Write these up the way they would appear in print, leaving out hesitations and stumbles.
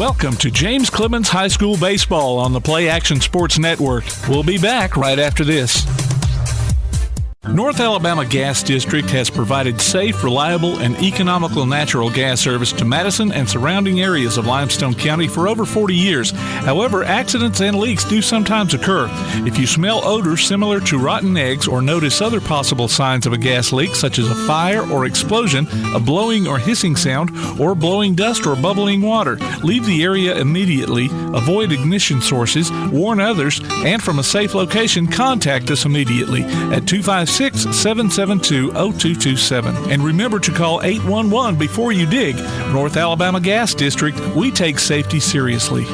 Welcome to James Clemens High School Baseball on the Play Action Sports Network. We'll be back right after this. North Alabama Gas District has provided safe, reliable, and economical natural gas service to Madison and surrounding areas of Limestone County for over 40 years. However, accidents and leaks do sometimes occur. If you smell odors similar to rotten eggs or notice other possible signs of a gas leak, such as a fire or explosion, a blowing or hissing sound, or blowing dust or bubbling water, leave the area immediately, avoid ignition sources, warn others, and from a safe location, contact us immediately at 256-772-0227. And remember to call 811 before you dig. North Alabama Gas District, we take safety seriously.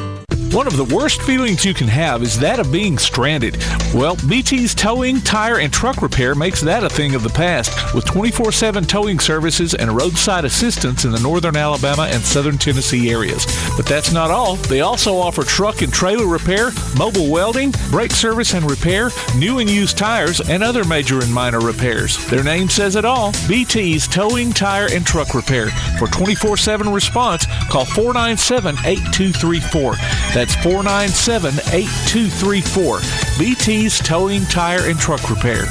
One of the worst feelings you can have is that of being stranded. Well, BT's Towing, Tire, and Truck Repair makes that a thing of the past, with 24/7 towing services and roadside assistance in the northern Alabama and southern Tennessee areas. But that's not all. They also offer truck and trailer repair, mobile welding, brake service and repair, new and used tires, and other major and minor repairs. Their name says it all. BT's Towing, Tire, and Truck Repair. For 24/7 response, call 497-8234. That's 497-8234. BT's Towing, Tire, and Truck Repair.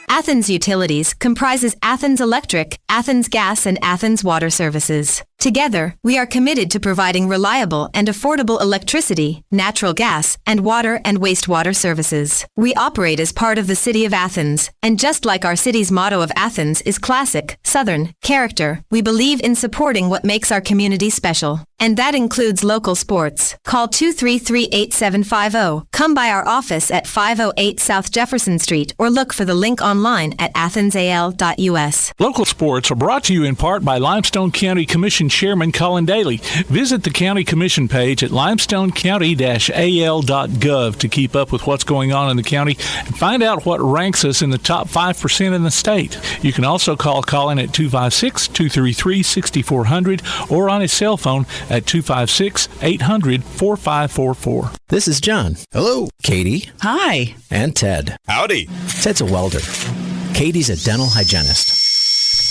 Athens Utilities comprises Athens Electric, Athens Gas, and Athens Water Services. Together, we are committed to providing reliable and affordable electricity, natural gas, and water and wastewater services. We operate as part of the City of Athens, and just like our city's motto of Athens is classic, Southern, character, we believe in supporting what makes our community special. And that includes local sports. Call 233-8750. Come by our office at 508 South Jefferson Street or look for the link online at athensal.us. Local sports are brought to you in part by Limestone County Commission Chairman Colin Daly. Visit the County Commission page at limestonecounty-al.gov to keep up with what's going on in the county and find out what ranks us in the top 5% in the state. You can also call Colin at 256-233-6400 or on his cell phone at 256-800-4544. This is John. Hello. Katie. Hi. And Ted. Howdy. Ted's a welder. Katie's a dental hygienist.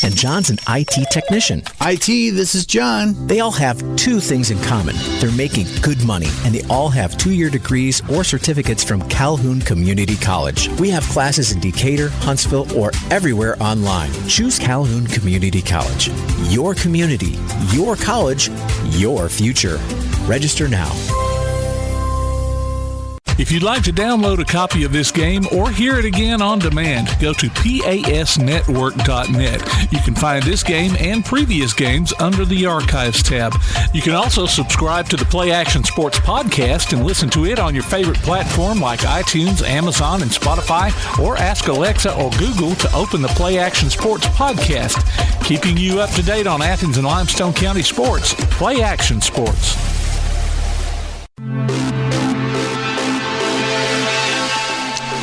And John's an IT technician. IT, this is John. They all have two things in common. They're making good money, and they all have 2-year degrees or certificates from Calhoun Community College. We have classes in Decatur, Huntsville, or everywhere online. Choose Calhoun Community College. Your community, your college, your future. Register now. If you'd like to download a copy of this game or hear it again on demand, go to pasnetwork.net. You can find this game and previous games under the Archives tab. You can also subscribe to the Play Action Sports podcast and listen to it on your favorite platform like iTunes, Amazon, and Spotify, or ask Alexa or Google to open the Play Action Sports podcast, keeping you up to date on Athens and Limestone County sports. Play Action Sports.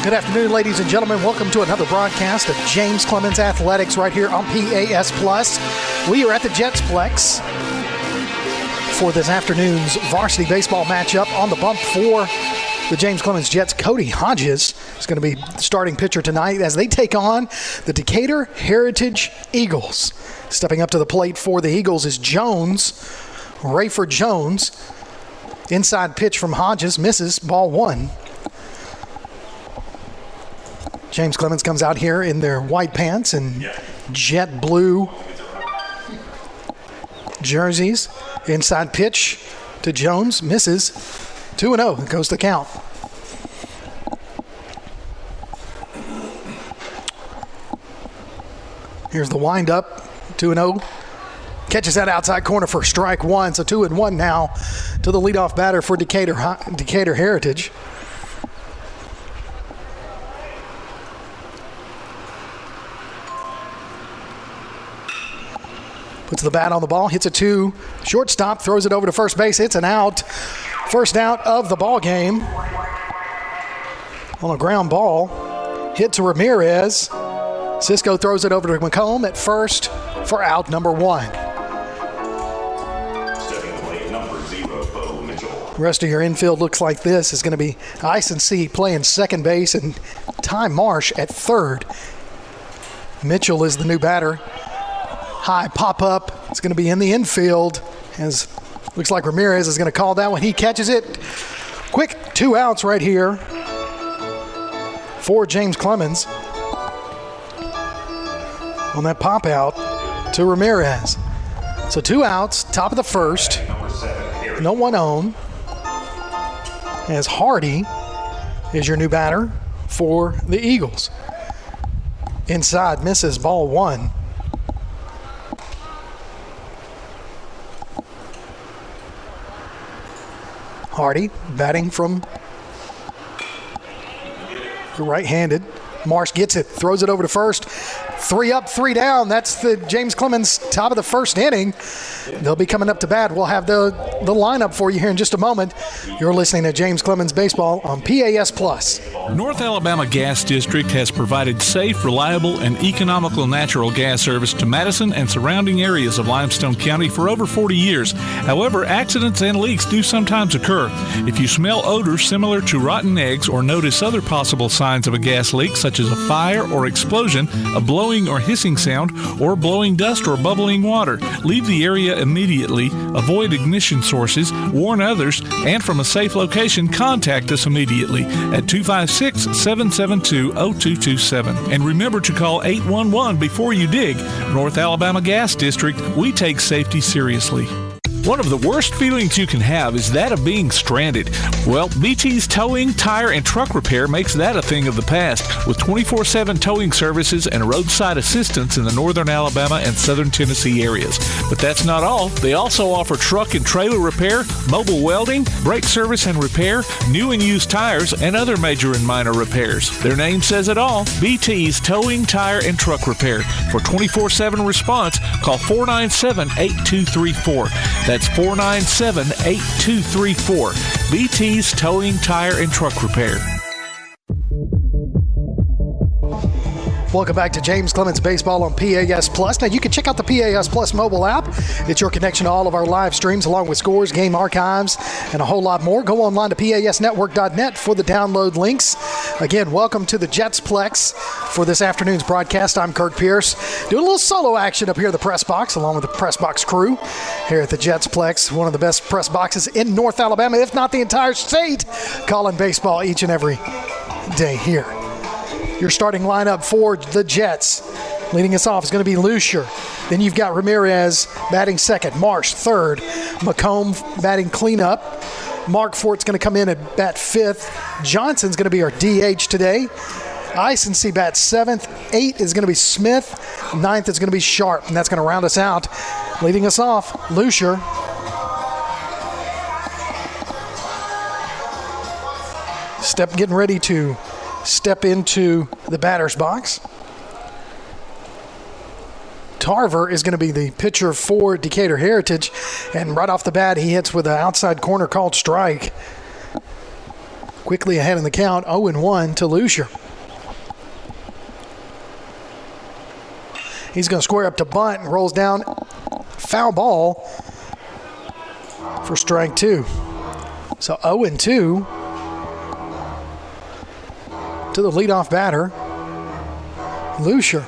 Good afternoon, ladies and gentlemen. Welcome to another broadcast of James Clemens Athletics right here on PAS+. We are at the Jetsplex for this afternoon's varsity baseball matchup. On the bump for the James Clemens Jets, Cody Hodges is going to be the starting pitcher tonight as they take on the Decatur Heritage Eagles. Stepping up to the plate for the Eagles is Jones, Rayford Jones. Inside pitch from Hodges, misses, ball one. James Clemens comes out here in their white pants and jet blue jerseys. Inside pitch to Jones, misses. 2-0, goes the count. Here's the windup, 2-0. Catches that outside corner for strike one, so 2-1 now to the leadoff batter for Decatur Heritage. Puts the bat on the ball, hits it to shortstop, throws it over to first base. It's an out. First out of the ball game. On a ground ball. Hit to Ramirez. Cisco throws it over to McComb at first for out number one. The rest of your infield looks like this. Is going to be Ison C playing second base and Ty Marsh at third. Mitchell is the new batter. High pop-up. It's going to be in the infield as Looks like Ramirez is going to call that one. He catches it. Quick 2 outs right here for James Clemens on that pop out to Ramirez. So 2 outs, top of the first. No one on. As Hardy is your new batter for the Eagles. Inside, misses, ball 1. Hardy batting from the right-handed. Marsh gets it, throws it over to first. 3 up, 3 down. That's the James Clemens top of the first inning. They'll be coming up to bat. We'll have the lineup for you here in just a moment. You're listening to James Clemens Baseball on PAS Plus. North Alabama Gas District has provided safe, reliable, and economical natural gas service to Madison and surrounding areas of Limestone County for over 40 years. However, accidents and leaks do sometimes occur. If you smell odors similar to rotten eggs or notice other possible signs of a gas leak, such as a fire or explosion, a blowing or hissing sound, or blowing dust or bubbling water, leave the area immediately, avoid ignition sources, warn others, and from a safe location, contact us immediately at 256-772-0227. And remember to call 811 before you dig. North Alabama Gas District, we take safety seriously. One of the worst feelings you can have is that of being stranded. Well, BT's Towing, Tire, and Truck Repair makes that a thing of the past, with 24/7 towing services and roadside assistance in the northern Alabama and southern Tennessee areas. But that's not all. They also offer truck and trailer repair, mobile welding, brake service and repair, new and used tires, and other major and minor repairs. Their name says it all, BT's Towing, Tire, and Truck Repair. For 24/7 response, call 497-8234. That's 497-8234. BT's Towing, Tire, and Truck Repair. Welcome back to James Clemens Baseball on PAS Plus. Now, you can check out the PAS Plus mobile app. It's your connection to all of our live streams, along with scores, game archives, and a whole lot more. Go online to PASnetwork.net for the download links. Again, welcome to the Jetsplex for this afternoon's broadcast. I'm Kirk Pierce, doing a little solo action up here at the press box, along with the press box crew here at the Jetsplex, one of the best press boxes in North Alabama, if not the entire state, calling baseball each and every day here. Your starting lineup for the Jets. Leading us off is going to be Lucier. Then you've got Ramirez batting second, Marsh third, McComb batting cleanup. Mark Fort's going to come in at bat fifth. Johnson's going to be our DH today. Icency bats seventh. 8 is going to be Smith. 9th is going to be Sharp, and that's going to round us out. Leading us off, Lucier. Getting ready to step into the batter's box. Tarver is going to be the pitcher for Decatur Heritage, and right off the bat he hits with an outside corner called strike. Quickly ahead in the count, 0-1 to Lucier. He's going to square up to bunt and rolls down. Foul ball for strike 2. So 0-2 to the leadoff batter, Lucier.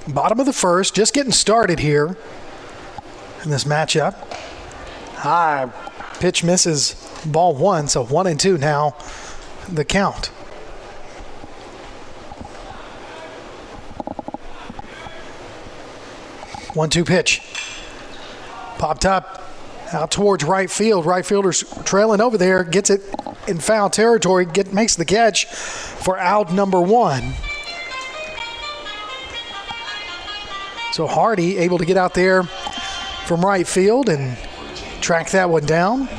Bottom of the first, just getting started here in this matchup. High pitch misses, ball 1, so 1-2 now the count. One-two pitch. Popped up out towards right field. Right fielder's trailing over there. Gets it in foul territory. Makes the catch for out number 1. So Hardy able to get out there from right field and track that one down.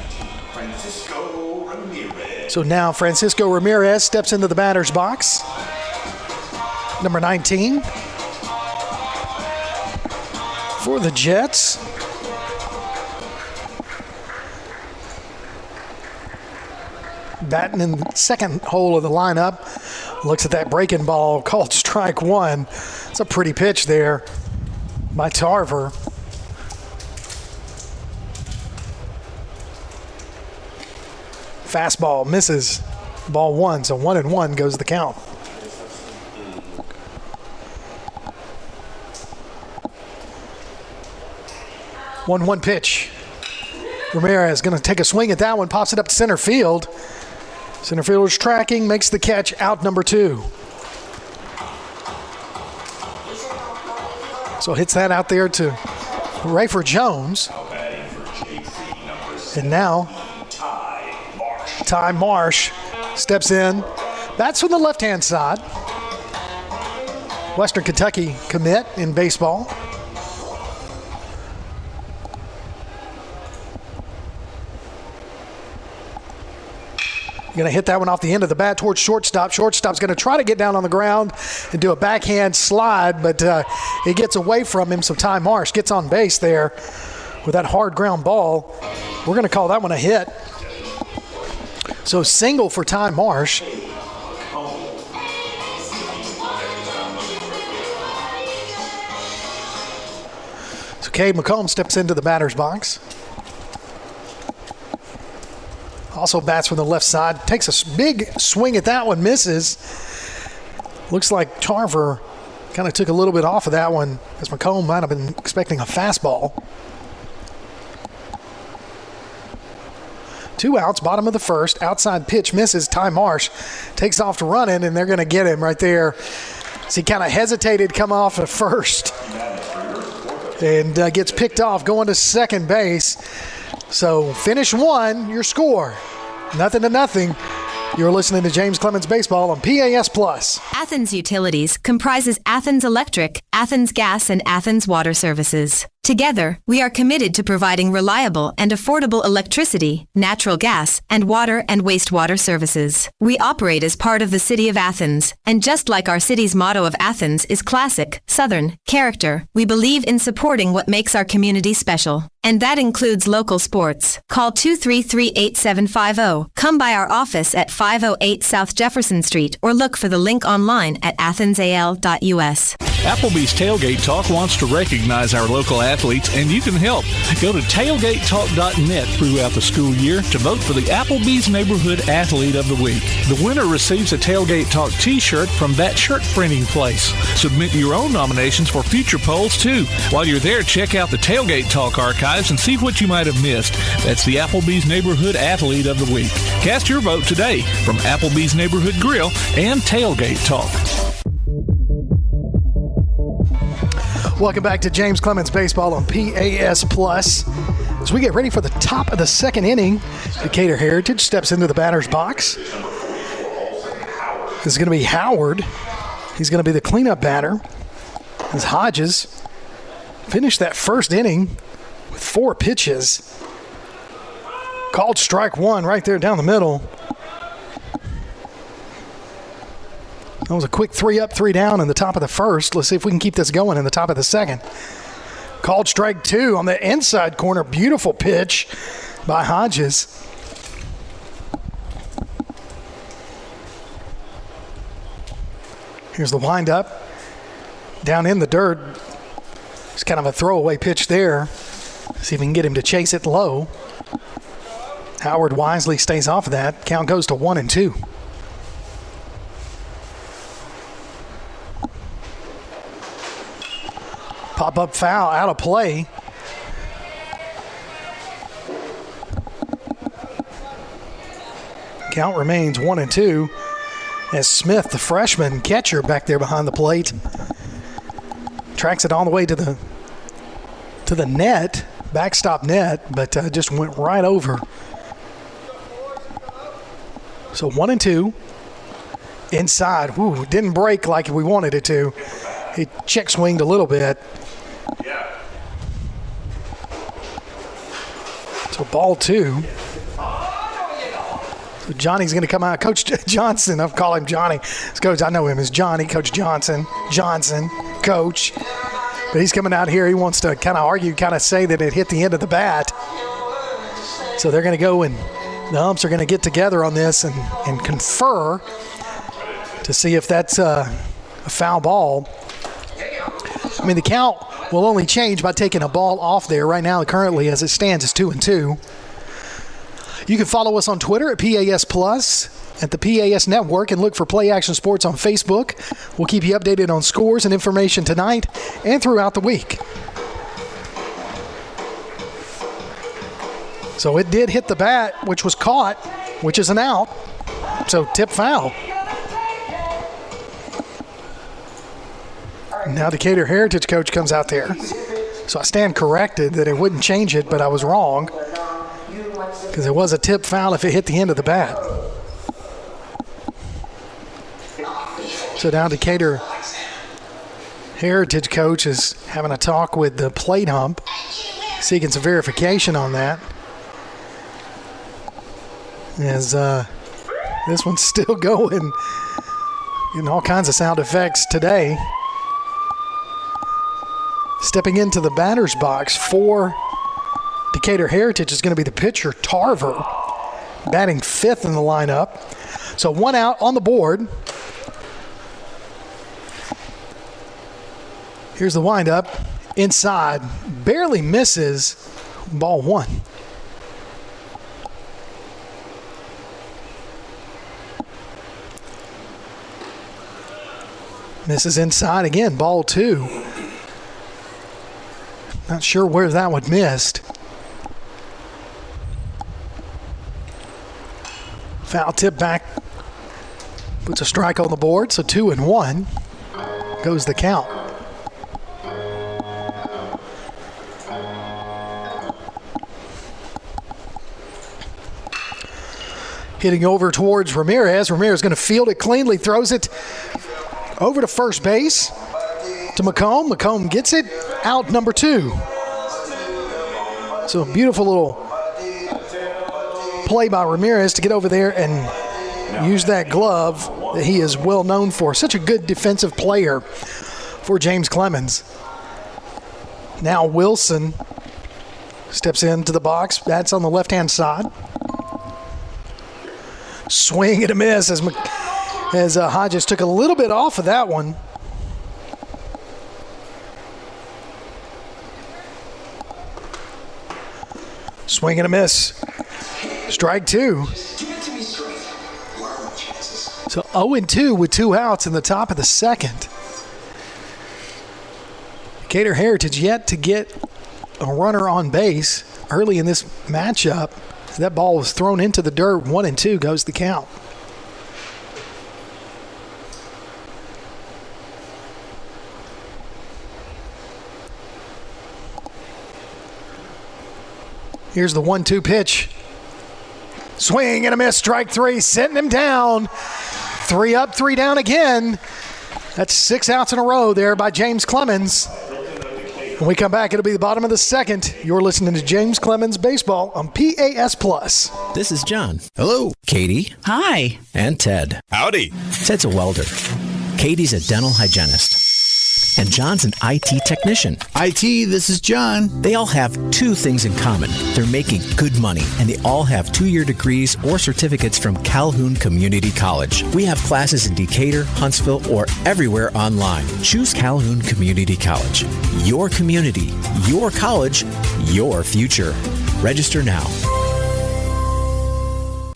So now Francisco Ramirez steps into the batter's box. Number 19 for the Jets. Batting in the second hole of the lineup. Looks at that breaking ball called strike 1. It's a pretty pitch there by Tarver. Fastball misses, ball 1, so 1-1 goes the count. 1-1 pitch. Ramirez going to take a swing at that one, pops it up to center field. Center fielder's tracking, makes the catch, out number 2. So hits that out there to Rayford Jones. And now Ty Marsh steps in. Bats from the left-hand side. Western Kentucky commit in baseball. Going to hit that one off the end of the bat towards shortstop. Shortstop's going to try to get down on the ground and do a backhand slide, but it gets away from him, so Ty Marsh gets on base there with that hard ground ball. We're going to call that one a hit. So single for Ty Marsh. So Cade McComb steps into the batter's box. Also bats from the left side. Takes a big swing at that one. Misses. Looks like Tarver kind of took a little bit off of that one, as McComb might have been expecting a fastball. 2 outs, bottom of the first. Outside pitch misses. Ty Marsh takes off to run in, and they're going to get him right there. So he kind of hesitated, come off at first, and gets picked off going to second base. So finish 1, your score. 0-0. You're listening to James Clemens Baseball on PAS Plus. Athens Utilities comprises Athens Electric, Athens Gas, and Athens Water Services. Together, we are committed to providing reliable and affordable electricity, natural gas, and water and wastewater services. We operate as part of the City of Athens, and just like our city's motto of Athens is classic, Southern, character, we believe in supporting what makes our community special. And that includes local sports. Call 233-8750. Come by our office at 508 South Jefferson Street or look for the link online at athensal.us. Applebee's Tailgate Talk wants to recognize our local athletes, and you can help. Go to tailgatetalk.net throughout the school year to vote for the Applebee's Neighborhood Athlete of the Week. The winner receives a Tailgate Talk t-shirt from that shirt printing place. Submit your own nominations for future polls, too. While you're there, check out the Tailgate Talk archives and see what you might have missed. That's the Applebee's Neighborhood Athlete of the Week. Cast your vote today from Applebee's Neighborhood Grill and Tailgate Talk. Welcome back to James Clemens Baseball on PAS Plus. As we get ready for the top of the second inning, Decatur Heritage steps into the batter's box. This is going to be Howard. He's going to be the cleanup batter, as Hodges finished that first inning with 4 pitches. Called strike 1 right there down the middle. That was a quick 3 up, 3 down in the top of the first. Let's see if we can keep this going in the top of the second. Called strike 2 on the inside corner. Beautiful pitch by Hodges. Here's the windup. Down in the dirt. It's kind of a throwaway pitch there. See if we can get him to chase it low. Howard wisely stays off of that. Count goes to 1-2. Pop-up foul out of play. Count remains 1-2 as Smith, the freshman catcher back there behind the plate, tracks it all the way to the net, backstop net, but just went right over. So 1-2. Inside. Ooh, didn't break like we wanted it to. He check swinged a little bit. So ball 2. So Johnny's going to come out. Coach Johnson, I'll call him Johnny. Coach, I know him as Johnny. Coach Johnson, coach. But he's coming out here. He wants to kind of argue, kind of say that it hit the end of the bat. So they're going to go and the umps are going to get together on this and confer to see if that's a foul ball. I mean, the count will only change by taking a ball off there. Right now, currently, as it stands, it's 2-2. You can follow us on Twitter at PAS Plus, at the PAS Network, and look for Play Action Sports on Facebook. We'll keep you updated on scores and information tonight and throughout the week. So it did hit the bat, which was caught, which is an out. So tip foul. Now Decatur Heritage coach comes out there. So I stand corrected that it wouldn't change it, but I was wrong because it was a tip foul if it hit the end of the bat. So now Decatur Heritage coach is having a talk with the plate hump, seeking some verification on that. As this one's still going, getting all kinds of sound effects today. Stepping into the batter's box for Decatur Heritage is going to be the pitcher, Tarver, batting fifth in the lineup. So one out on the board. Here's the windup. Inside, barely misses, ball one. Misses inside again, ball two. Not sure where that one missed. Foul tip back. Puts a strike on the board, so 2-1 goes the count. Hitting over towards Ramirez. Ramirez going to field it cleanly, throws it over to first base to McComb. McComb gets it, out number two. So a beautiful little play by Ramirez to get over there and use that glove that he is well known for. Such a good defensive player for James Clemens. Now Wilson steps into the box. That's on the left-hand side. Swing and a miss as Hodges took a little bit off of that one. Swing and a miss. Strike two. So 0-2 with two outs in the top of the second. Decatur Heritage yet to get a runner on base early in this matchup. That ball was thrown into the dirt. 1-2 goes the count. Here's the 1-2 pitch. Swing and a miss, strike three, sitting him down. 3 up, 3 down again. That's 6 outs in a row there by James Clemens. When we come back, it'll be the bottom of the second. You're listening to James Clemens Baseball on PAS Plus. This is John. Hello. Katie. Hi. And Ted. Howdy. Ted's a welder. Katie's a dental hygienist. And John's an IT technician. IT, this is John. They all have 2 things in common. They're making good money, and they all have 2-year degrees or certificates from Calhoun Community College. We have classes in Decatur, Huntsville, or everywhere online. Choose Calhoun Community College. Your community, your college, your future. Register now.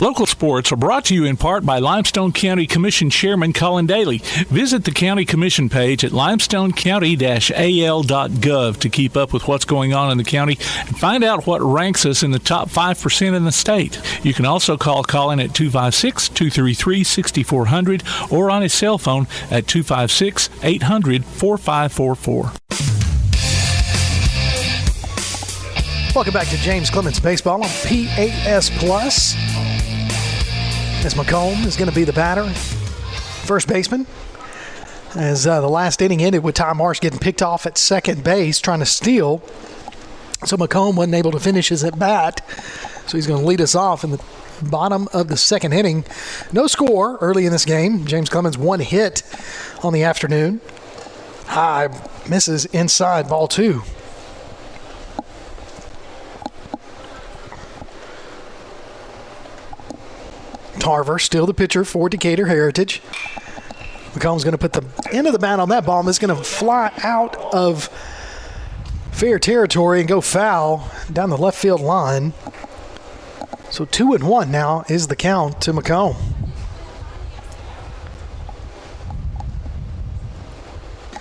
Local sports are brought to you in part by Limestone County Commission Chairman Colin Daly. Visit the County Commission page at limestonecounty-al.gov to keep up with what's going on in the county and find out what ranks us in the top 5% in the state. You can also call Colin at 256-233-6400 or on his cell phone at 256-800-4544. Welcome back to James Clemens Baseball on PAS Plus. As McComb is going to be the batter, first baseman. As the last inning ended with Ty Marsh getting picked off at second base, trying to steal. So McComb wasn't able to finish his at-bat. So he's going to lead us off in the bottom of the second inning. No score early in this game. James Clemens 1 hit on the afternoon. High misses inside, ball 2. Tarver, still the pitcher for Decatur Heritage. McComb's going to put the end of the bat on that ball, and it's going to fly out of fair territory and go foul down the left field line. So 2-1 now is the count to McComb.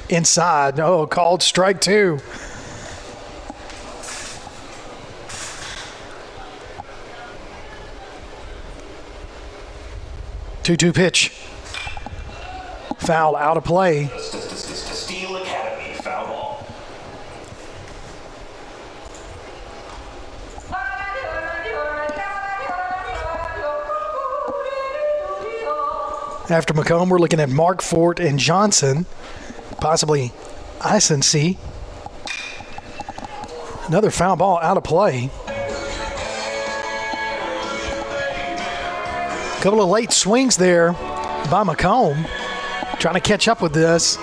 Inside, called strike 2. 2-2 pitch. Foul out of play. Steel Academy foul ball. After McComb, we're looking at Mark Fort and Johnson, possibly Isency. Another foul ball out of play. A couple of late swings there by McComb, trying to catch up with this.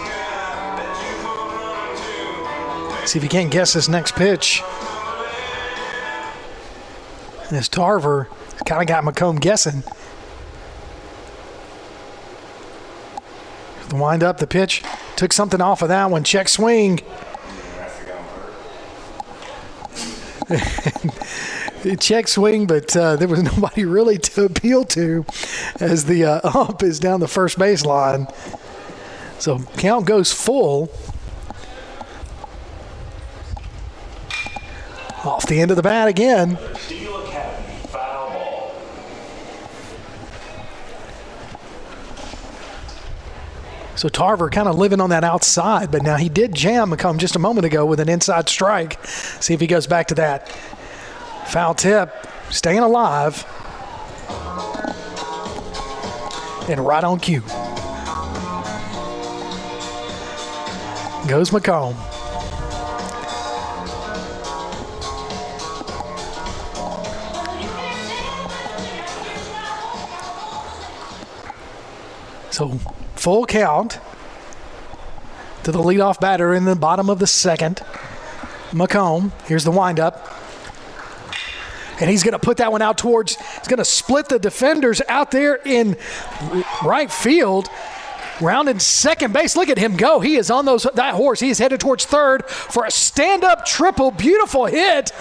See if he can't guess this next pitch. And as Tarver kind of got McComb guessing. The wind up, the pitch, took something off of that one. Check swing. Check swing, but there was nobody really to appeal to as the ump is down the first baseline. So count goes full. Off the end of the bat again. Steel Academy foul ball. So Tarver kind of living on that outside, but now he did jam McComb just a moment ago with an inside strike. See if he goes back to that. Foul tip, staying alive. And right on cue goes McComb. So full count to the leadoff batter in the bottom of the second. McComb, here's the windup. And he's going to put that one out towards, he's going to split the defenders out there in right field. Rounding second base. Look at him go. He is on that horse. He is headed towards third for a stand-up triple. Beautiful hit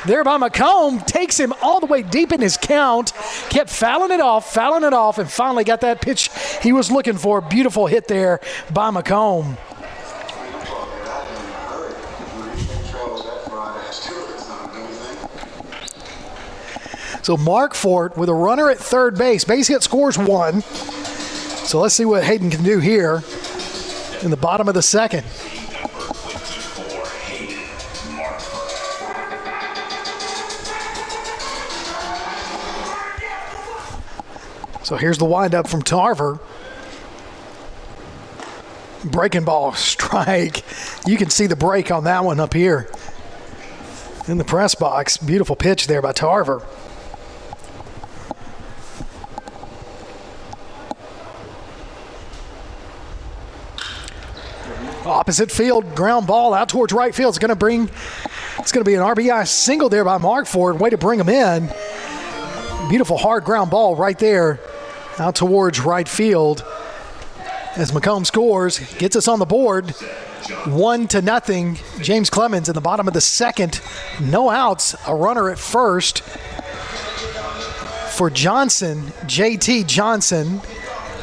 there by McComb. Takes him all the way deep in his count. Kept fouling it off, and finally got that pitch he was looking for. Beautiful hit there by McComb. So Mark Fort with a runner at third base. Base hit scores 1. So let's see what Hayden can do here in the bottom of the second. So here's the windup from Tarver. Breaking ball, strike. You can see the break on that one up here in the press box. Beautiful pitch there by Tarver. Opposite field, ground ball out towards right field. It's going to be an RBI single there by Mark Ford. Way to bring him in. Beautiful hard ground ball right there out towards right field. As McComb scores, gets us on the board. 1-0. James Clemens in the bottom of the second. No outs, a runner at first. For Johnson, JT Johnson,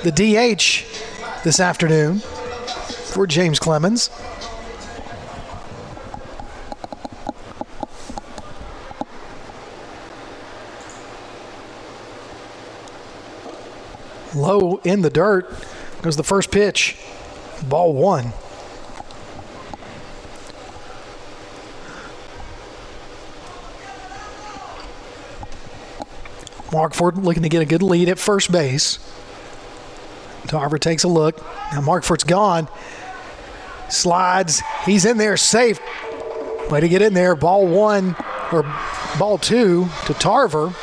the DH this afternoon. For James Clemens. Low in the dirt goes the first pitch. Ball 1. Mark Ford looking to get a good lead at first base. Tarver takes a look. Now Mark Ford's gone. Slides. He's in there safe. Way to get in there. Ball 1 or ball 2 to Tarver.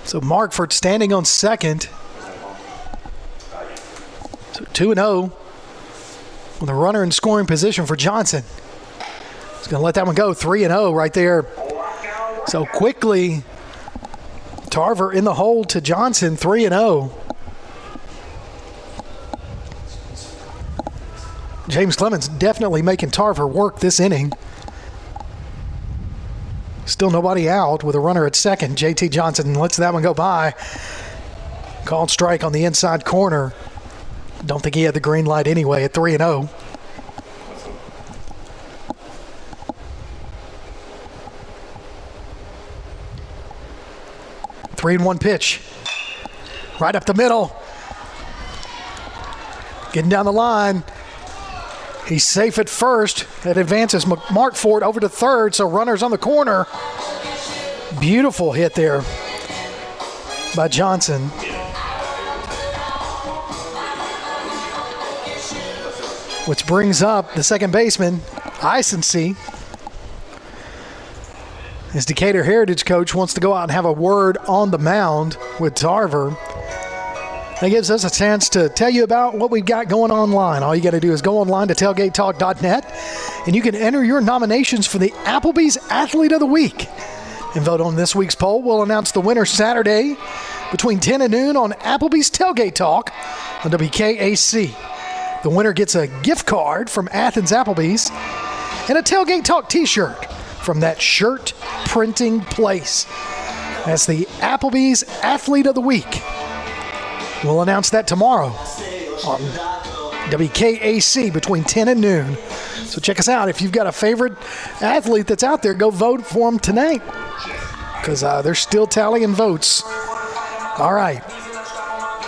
So Markford standing on second. So 2-0 with a runner in scoring position for Johnson. He's going to let that one go. 3-0 right there. So quickly, Tarver in the hole to Johnson, 3-0. James Clemens definitely making Tarver work this inning. Still nobody out with a runner at second. JT Johnson lets that one go by. Called strike on the inside corner. Don't think he had the green light anyway at 3-0. 3-1 pitch. Right up the middle. Getting down the line. He's safe at first. That advances Markford over to third, so runners on the corner. Beautiful hit there by Johnson. Which brings up the second baseman, Isensee. His Decatur Heritage coach wants to go out and have a word on the mound with Tarver. That gives us a chance to tell you about what we've got going online. All you got to do is go online to tailgatetalk.net, and you can enter your nominations for the Applebee's Athlete of the Week. And vote on this week's poll. We'll announce the winner Saturday between 10 and noon on Applebee's Tailgate Talk on WKAC. The winner gets a gift card from Athens Applebee's and a Tailgate Talk t-shirt from that shirt printing place. That's the Applebee's Athlete of the Week. We'll announce that tomorrow on WKAC between 10 and noon. So check us out. If you've got a favorite athlete that's out there, go vote for them tonight because they're still tallying votes. All right.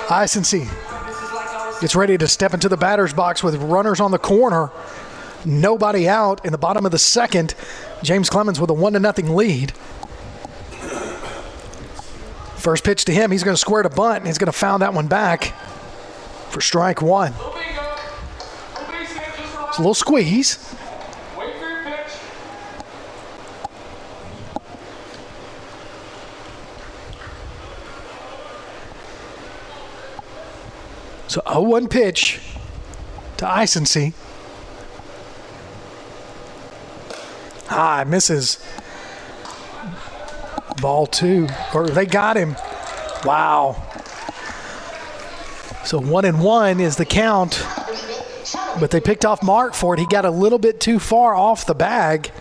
Isensee gets ready to step into the batter's box with runners on the corner. Nobody out in the bottom of the second. James Clemens with a 1-0 lead. First pitch to him, he's going to square to bunt, and he's going to foul that one back for strike one. It's a little squeeze. So 0-1 pitch to Isensee. High, misses. Ball two, or they got him. Wow. So 1-1 is the count, but they picked off Markford. He got a little bit too far off the bag.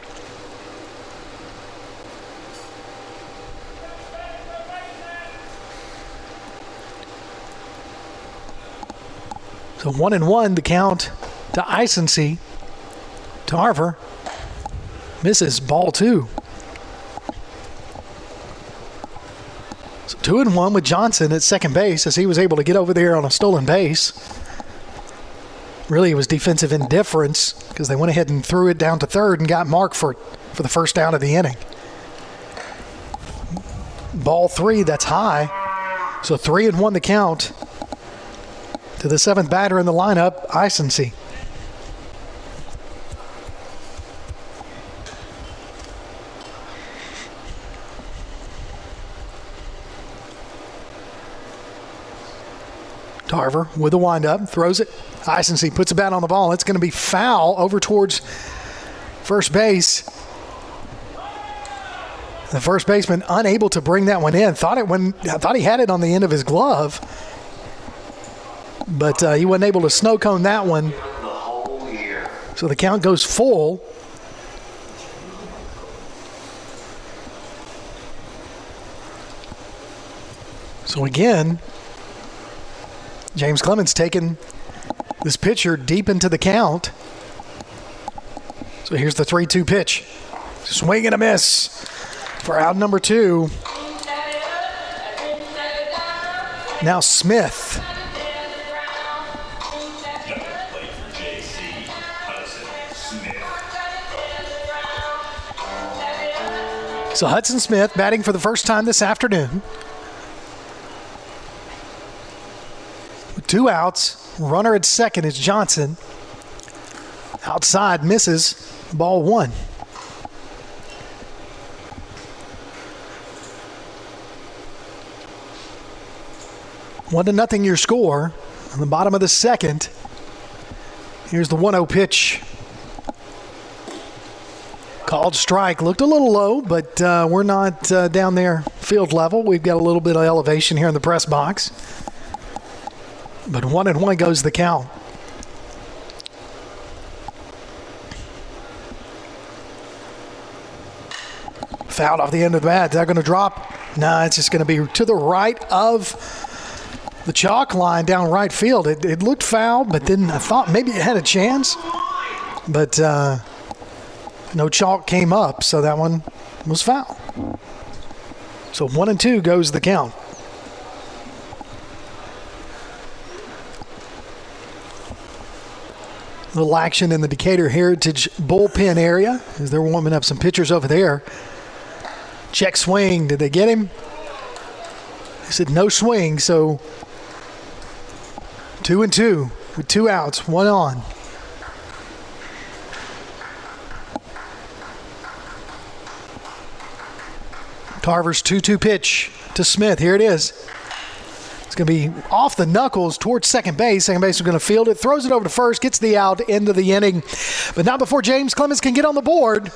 So 1-1 the count to Isensee. Tarver misses ball two. 2-1 with Johnson at second base as he was able to get over there on a stolen base. Really, it was defensive indifference because they went ahead and threw it down to third and got Markford for the first down of the inning. Ball three, that's high. So 3-1 the count to the seventh batter in the lineup, Isensee. Tarver with the windup, throws it. Isensee puts a bat on the ball. It's going to be foul over towards first base. The first baseman unable to bring that one in. I thought he had it on the end of his glove, but he wasn't able to snow cone that one. So the count goes full. So again, James Clemens taking this pitcher deep into the count. So here's the 3-2 pitch. Swing and a miss for out number two. Now Smith. So Hudson Smith batting for the first time this afternoon. With 2 outs, runner at second is Johnson. Outside misses, ball one. One to nothing your score on the bottom of the second. Here's the 1-0 pitch. Called strike. Looked a little low, but we're not down there field level. We've got a little bit of elevation here in the press box. But 1-1 goes the count. Fouled off the end of the bat. They're going to drop. No, it's just going to be to the right of the chalk line down right field. It looked foul, but then I thought maybe it had a chance. But no chalk came up, so that one was foul. So 1-2 goes the count. Little action in the Decatur Heritage bullpen area as they're warming up some pitchers over there. Check swing. Did they get him? They said no swing, so 2-2 with 2 outs, 1 on. Tarver's 2-2 pitch to Smith. Here it is. It's going to be off the knuckles towards second base. Second base is going to field it, throws it over to first, gets the out, end of the inning. But not before James Clemens can get on the board.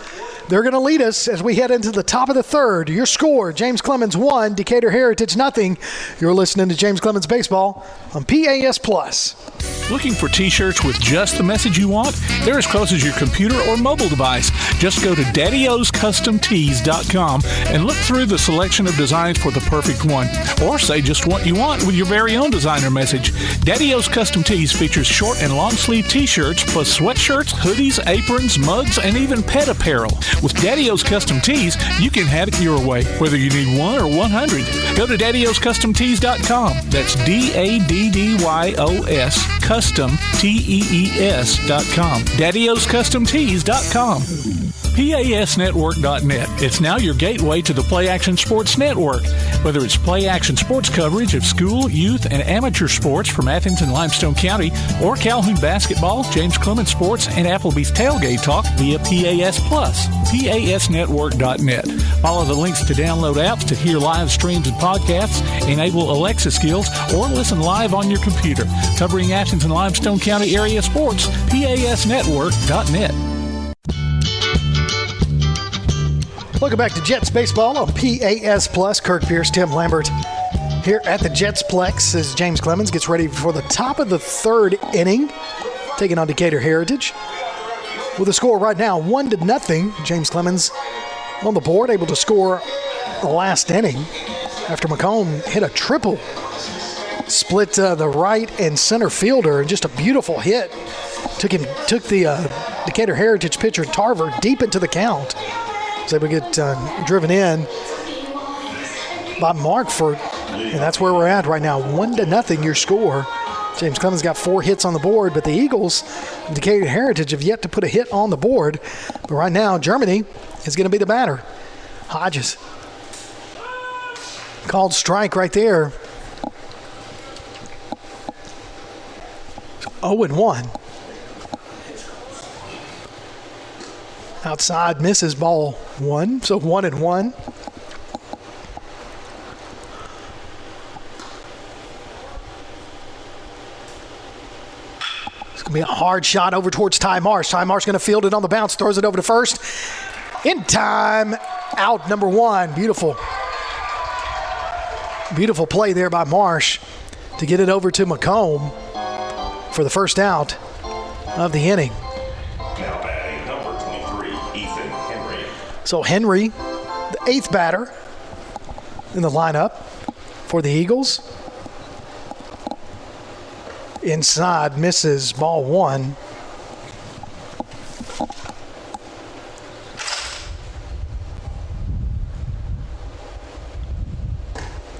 They're going to lead us as we head into the top of the third. Your score, James Clemens 1, Decatur Heritage nothing. You're listening to James Clemens Baseball on PAS Plus. Looking for t-shirts with just the message you want? They're as close as your computer or mobile device. Just go to daddyoscustomtees.com and look through the selection of designs for the perfect one. Or say just what you want with your very own designer message. Daddy O's Custom Tees features short and long sleeve t-shirts plus sweatshirts, hoodies, aprons, mugs, and even pet apparel. With Daddy O's Custom Tees, you can have it your way, whether you need 1 or 100. Go to daddyoscustomtees.com. That's DADDYOS CustomTees.com. DaddyOsCustomTees.com. PASNetwork.net. It's now your gateway to the Play Action Sports Network. Whether it's Play Action Sports coverage of school, youth, and amateur sports from Athens and Limestone County, or Calhoun basketball, James Clemens Sports, and Applebee's Tailgate Talk via PAS Plus. PASNetwork.net. Follow the links to download apps to hear live streams and podcasts, enable Alexa skills, or listen live on your computer. Covering Athens and Limestone County area sports, PASNetwork.net. Welcome back to Jets Baseball on PAS Plus. Kirk Pierce, Tim Lambert here at the Jetsplex as James Clemens gets ready for the top of the third inning, taking on Decatur Heritage. With the score right now, 1-0. James Clemens on the board, able to score the last inning after McComb hit a triple. Split the right and center fielder, and just a beautiful hit. Took the Decatur Heritage pitcher Tarver deep into the count. Was able to get driven in by Markford, and that's where we're at right now. 1-0 your score. James Clemens got 4 hits on the board, but the Eagles, Decatur Heritage, have yet to put a hit on the board. But right now, Germany is going to be the batter. Hodges called strike right there. 0-1. Outside misses ball 1, so 1-1. It's going to be a hard shot over towards Ty Marsh. Ty Marsh going to field it on the bounce, throws it over to first. In time, out number 1. Beautiful. Beautiful play there by Marsh to get it over to McComb for the first out of the inning. Now batting number 23, Ethan Henry. So Henry, the 8th batter in the lineup for the Eagles. Inside, misses ball 1.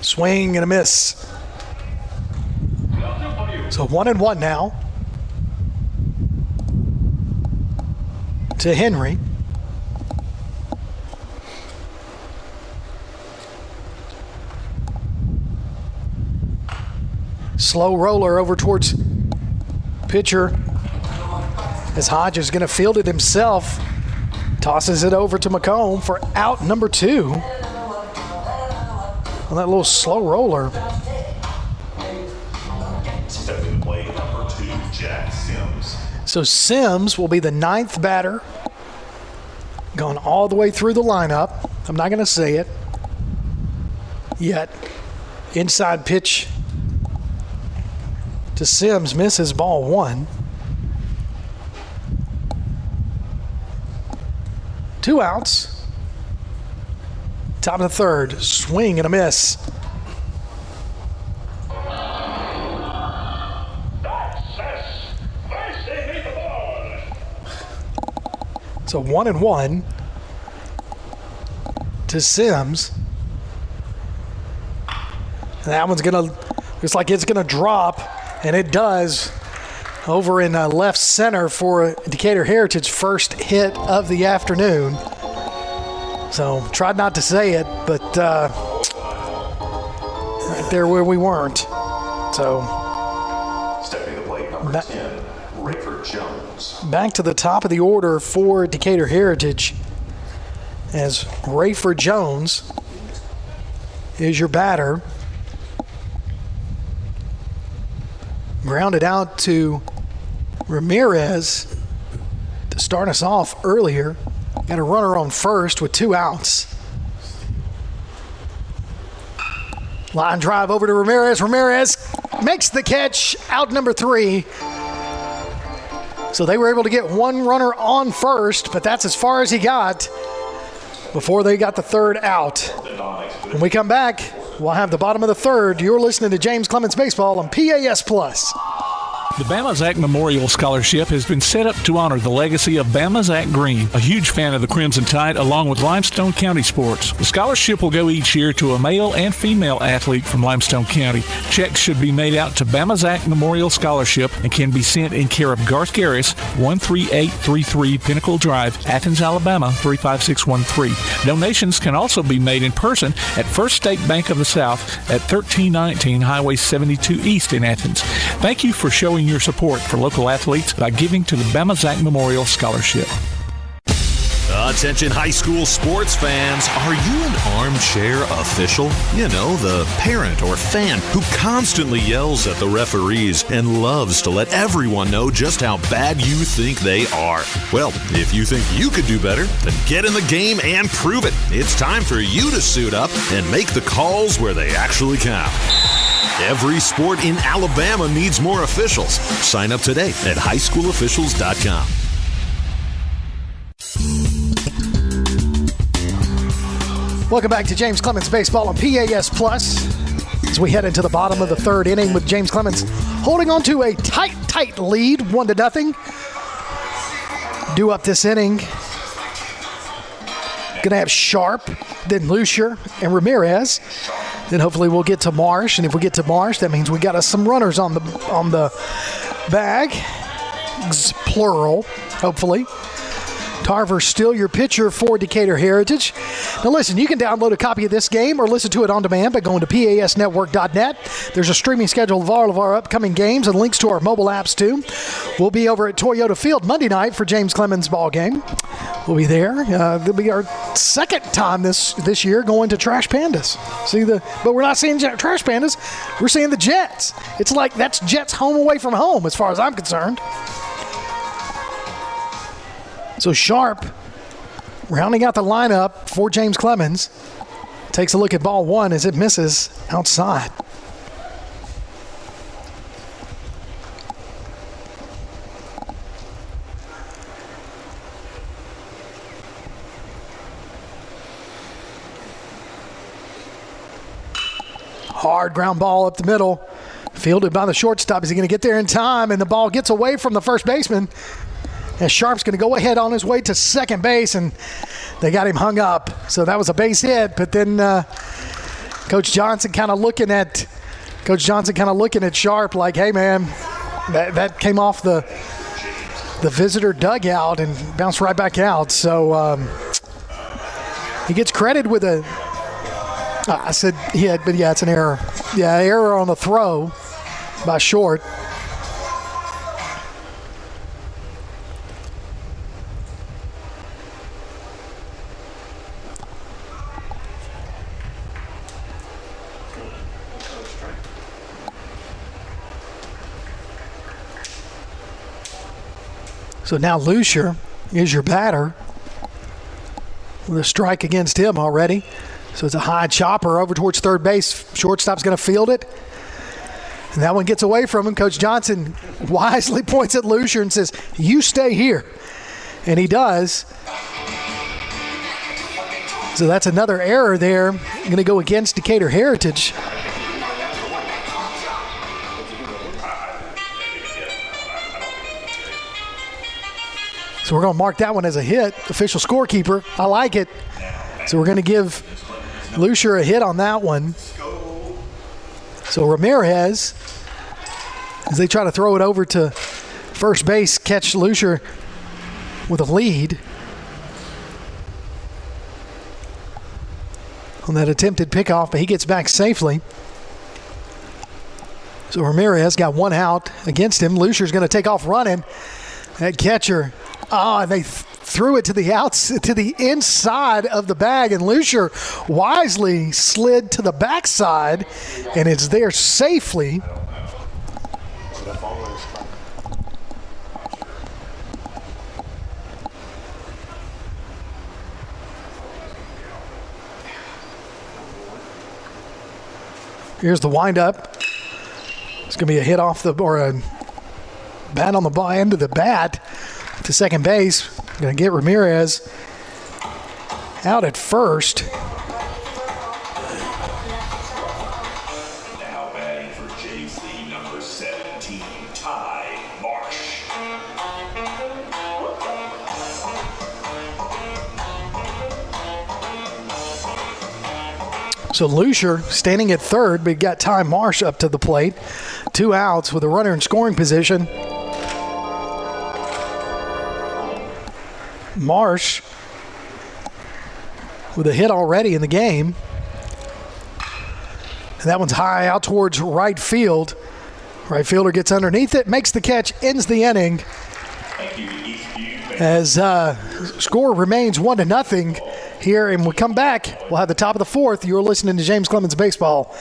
Swing and a miss. So 1-1 now to Henry. Slow roller over towards pitcher as Hodges is going to field it himself. Tosses it over to McComb for out number 2. On that little slow roller. Stepping to play number 2, Jack Sims. So Sims will be the 9th batter. Gone all the way through the lineup. I'm not going to say it yet. Inside pitch to Sims, misses ball 1. 2 outs. Top of the third, swing and a miss. So 1-1 to Sims. That one's looks like it's gonna drop, and it does. Over in left center for Decatur Heritage, first hit of the afternoon. So tried not to say it, but right there where we weren't. So Stepping to the plate, number 10, Rayford Jones. back to the top of the order for Decatur Heritage, as Rayford Jones is your batter. Grounded out to Ramirez to start us off earlier. Got a runner on first with 2 outs. Line drive over to Ramirez. Ramirez makes the catch, out number 3. So they were able to get 1 runner on first, but that's as far as he got before they got the 3rd out. When we come back, we'll have the bottom of the 3rd. You're listening to James Clemens Baseball on PAS Plus. The Bama Zach Memorial Scholarship has been set up to honor the legacy of Bama Zach Green, a huge fan of the Crimson Tide, along with Limestone County sports. The scholarship will go each year to a male and female athlete from Limestone County. Checks should be made out to Bama Zach Memorial Scholarship and can be sent in care of Garth Garris, 13833 Pinnacle Drive, Athens, Alabama, 35613. Donations can also be made in person at First State Bank of the South at 1319 Highway 72 East in Athens. Thank you for showing your support for local athletes by giving to the Bama Zach Memorial Scholarship. Attention high school sports fans, are you an armchair official? You know, the parent or fan who constantly yells at the referees and loves to let everyone know just how bad you think they are. Well, if you think you could do better, then get in the game and prove it. It's time for you to suit up and make the calls where they actually count. Every sport in Alabama needs more officials. Sign up today at highschoolofficials.com. Welcome back to James Clemens Baseball on PAS Plus. As we head into the bottom of the 3rd inning with James Clemens holding on to a tight lead, 1-0. Due up this inning, gonna have Sharp, then Lucier and Ramirez. Then hopefully we'll get to Marsh, and if we get to Marsh, that means we got us some runners on the bag. Plural, hopefully. Tarver still your pitcher for Decatur Heritage. Now listen, you can download a copy of this game or listen to it on demand by going to pasnetwork.net. There's a streaming schedule of all of our upcoming games and links to our mobile apps too. We'll be over at Toyota Field Monday night for James Clemens' ball game. We'll be there. It'll be our 2nd time this year going to Trash Pandas. But we're not seeing Trash Pandas. We're seeing the Jets. It's like that's Jets home away from home as far as I'm concerned. So Sharp, rounding out the lineup for James Clemens, takes a look at ball 1 as it misses outside. Hard ground ball up the middle, fielded by the shortstop. Is he going to get there in time? And the ball gets away from the first baseman. As Sharp's going to go ahead on his way to second base, and they got him hung up. So that was a base hit, but then Coach Johnson kind of looking at Sharp like, hey, man, that came off the visitor dugout and bounced right back out. So he gets credit with I said he had, but yeah, it's an error. Yeah, error on the throw by Short. So now Lucier is your batter with a strike against him already. So it's a high chopper over towards third base. Shortstop's going to field it. And that one gets away from him. Coach Johnson wisely points at Lucier and says, you stay here. And he does. So that's another error there. Going to go against Decatur Heritage. So we're going to mark that one as a hit. Official scorekeeper. I like it. So we're going to give Lucier a hit on that one. So Ramirez, as they try to throw it over to first base, catch Lucier with a lead on that attempted pickoff, but he gets back safely. So Ramirez got one out against him. Lucier's going to take off running. That catcher, and they threw it to the inside of the bag, and Lucier wisely slid to the backside, and it's there safely. Here's the windup. It's going to be a hit off or a bat on the end of the bat to second base. Going to get Ramirez out at first. Now batting for JC number 17, Ty Marsh. So Lucier standing at third, but got Ty Marsh up to the plate. 2 outs with a runner in scoring position. Marsh with a hit already in the game. And that one's high out towards right field. Right fielder gets underneath it, makes the catch, ends the inning. As score remains 1-0 here, and we come back. We'll have the top of the fourth. You're listening to James Clemens Baseball,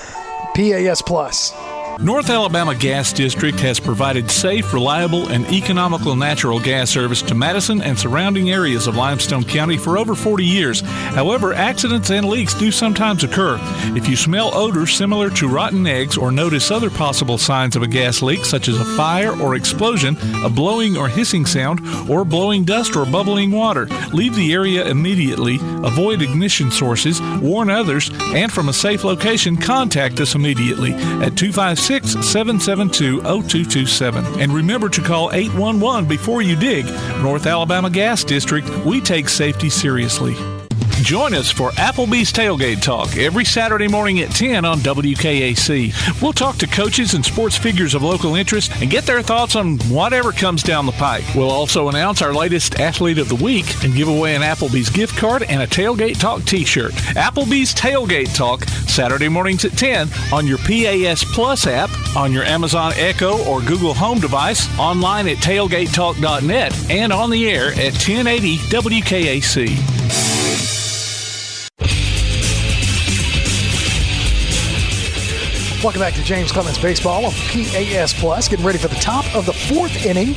PAS Plus. North Alabama Gas District has provided safe, reliable, and economical natural gas service to Madison and surrounding areas of Limestone County for over 40 years. However, accidents and leaks do sometimes occur. If you smell odors similar to rotten eggs or notice other possible signs of a gas leak, such as a fire or explosion, a blowing or hissing sound, or blowing dust or bubbling water, leave the area immediately, avoid ignition sources, warn others, and from a safe location, contact us immediately at 256-772-0227. And remember to call 811 before you dig. North Alabama Gas District, we take safety seriously. Join us for Applebee's Tailgate Talk every Saturday morning at 10 on WKAC. We'll talk to coaches and sports figures of local interest and get their thoughts on whatever comes down the pike. We'll also announce our latest Athlete of the Week and give away an Applebee's gift card and a Tailgate Talk t-shirt. Applebee's Tailgate Talk, Saturday mornings at 10 on your PAS Plus app, on your Amazon Echo or Google Home device, online at tailgatetalk.net, and on the air at 1080 WKAC. Welcome back to James Clemens Baseball on PAS Plus. Getting ready for the top of the fourth inning.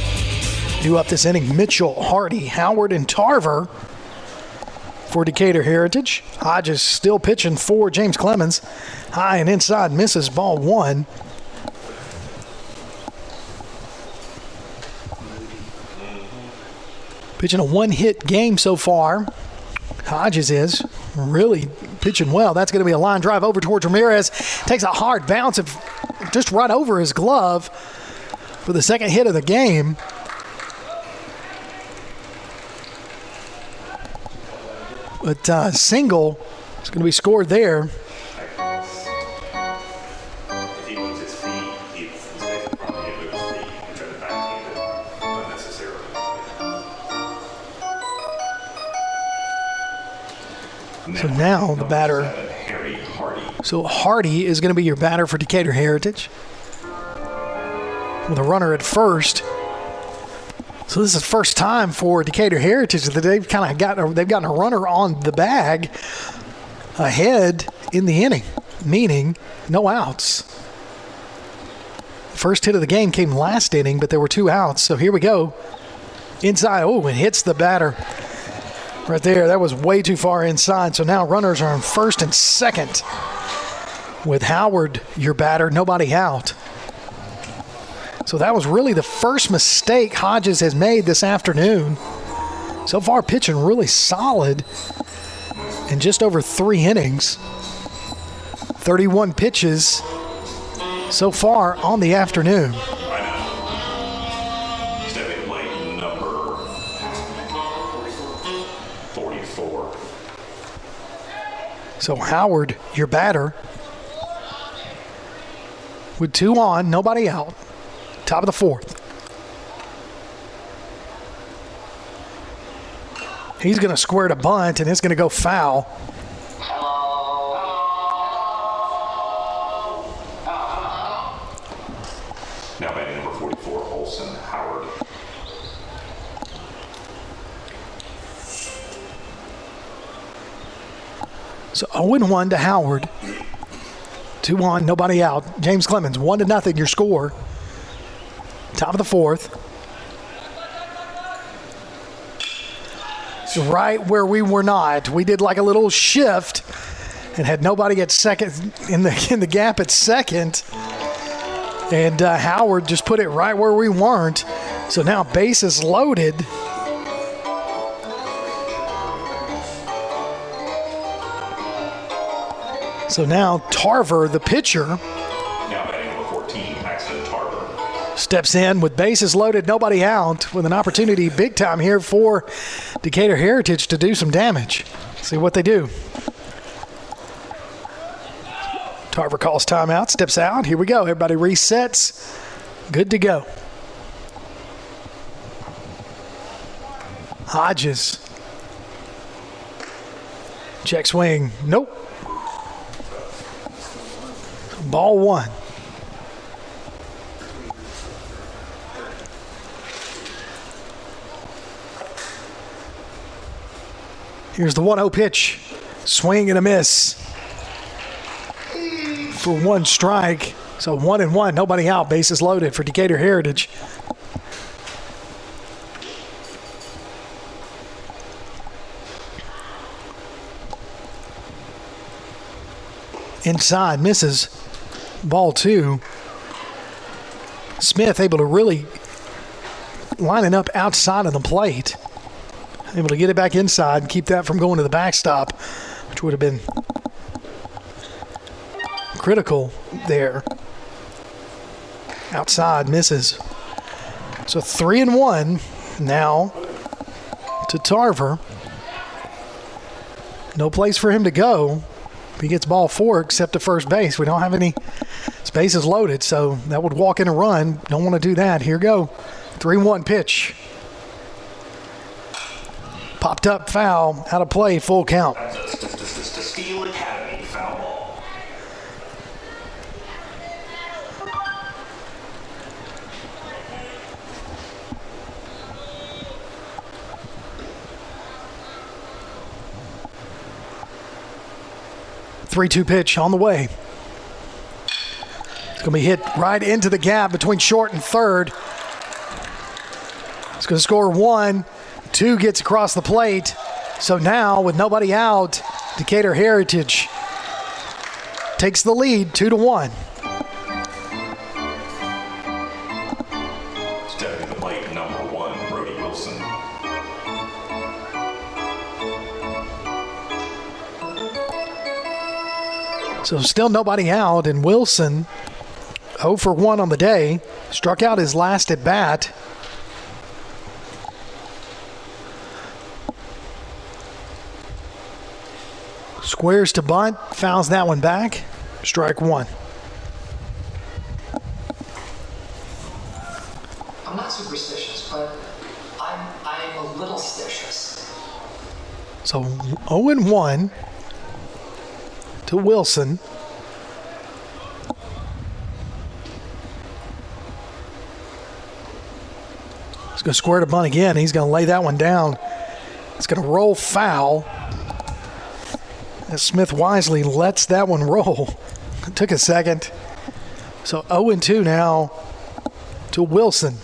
Due up this inning, Mitchell, Hardy, Howard, and Tarver for Decatur Heritage. Hodges still pitching for James Clemens. High and inside, misses, ball one. Pitching a one-hit game so far. Hodges is really pitching well. That's going to be a line drive over towards Ramirez. Takes a hard bounce and just right over his glove for the second hit of the game. But single is going to be scored there. If he moves his feet, he's basically probably going to move his feet and try to backhand it unnecessarily. So now the batter. So Hardy is going to be your batter for Decatur Heritage, with a runner at first. So this is the first time for Decatur Heritage that they've gotten a runner on the bag ahead in the inning, meaning no outs. The first hit of the game came last inning, but there were 2 outs. So here we go. Inside, it hits the batter right there. That was way too far inside. So now runners are on first and second with Howard, your batter, nobody out. So that was really the first mistake Hodges has made this afternoon. So far, pitching really solid in just over 3 innings. 31 pitches so far on the afternoon. Stepping plate number 44. So Howard, your batter. with 2 on, nobody out. Top of the 4th. He's going to square to bunt, and it's going to go foul. Now batting number 44, Olson Howard. So 0-1 to Howard. 2 on, nobody out. James Clemens, 1-0 your score. Top of the 4th. Right where we were not. We did like a little shift and had nobody at second in the gap at second. And Howard just put it right where we weren't. So now bases loaded. So now Tarver, the pitcher, Now batting number 14, Paxton Tarver. steps in with bases loaded, nobody out, with an opportunity big time here for Decatur Heritage to do some damage. See what they do. Tarver calls timeout, steps out. Here we go. Everybody resets. Good to go. Hodges. Check swing. Nope. Ball 1. Here's the 1-0 pitch. Swing and a miss. For 1 strike. So 1-1. Nobody out. Bases loaded for Decatur Heritage. Inside. Misses. Ball 2. Smith able to really line it up outside of the plate. Able to get it back inside and keep that from going to the backstop, which would have been critical there. Outside, misses. So 3-1 now to Tarver. No place for him to go. He gets ball 4 except to first base. We don't have any spaces loaded, so that would walk in a run. Don't want to do that. Here go. 3-1 pitch. Popped up, foul, out of play, full count. That's a Steel Academy foul ball. Three-two pitch on the way. It's going to be hit right into the gap between short and third. It's going to score 1. 2 gets across the plate. So now, with nobody out, Decatur Heritage takes the lead 2-1. Stepping to the plate, number 1, Brody Wilson. So still nobody out, and Wilson, 0 for 1 on the day, struck out his last at bat. Squares to bunt, fouls that one back. Strike 1. I'm not superstitious, but I'm a little stitious. So 0-1 to Wilson. He's going to square to bunt again. He's going to lay that one down. It's going to roll foul. As Smith wisely lets that one roll. It took a second. So 0-2 now to Wilson.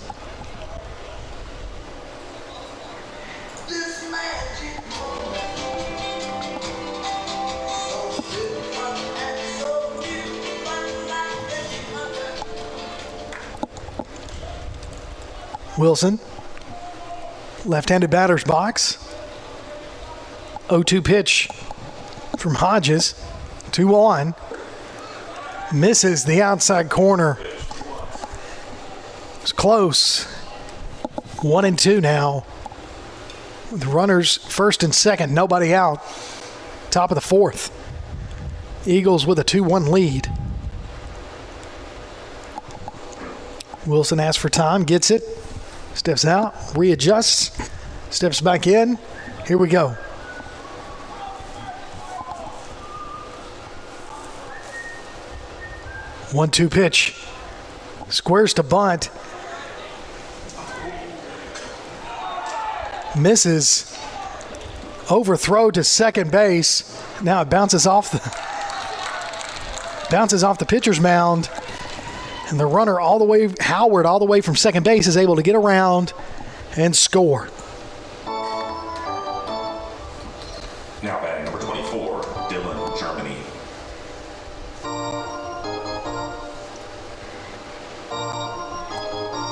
Wilson, left-handed batter's box. 0-2 pitch from Hodges. 2 on. Misses the outside corner. It's close. 1-2 now. With runners first and second, nobody out. Top of the 4th. Eagles with a 2-1 lead. Wilson asks for time, gets it, steps out, readjusts, steps back in. Here we go. One-two pitch. Squares to bunt. Misses. Overthrow to second base. Now it bounces off the pitcher's mound. And the runner Howard all the way from second base is able to get around and score. Now batting number 24, Dylan, Germany.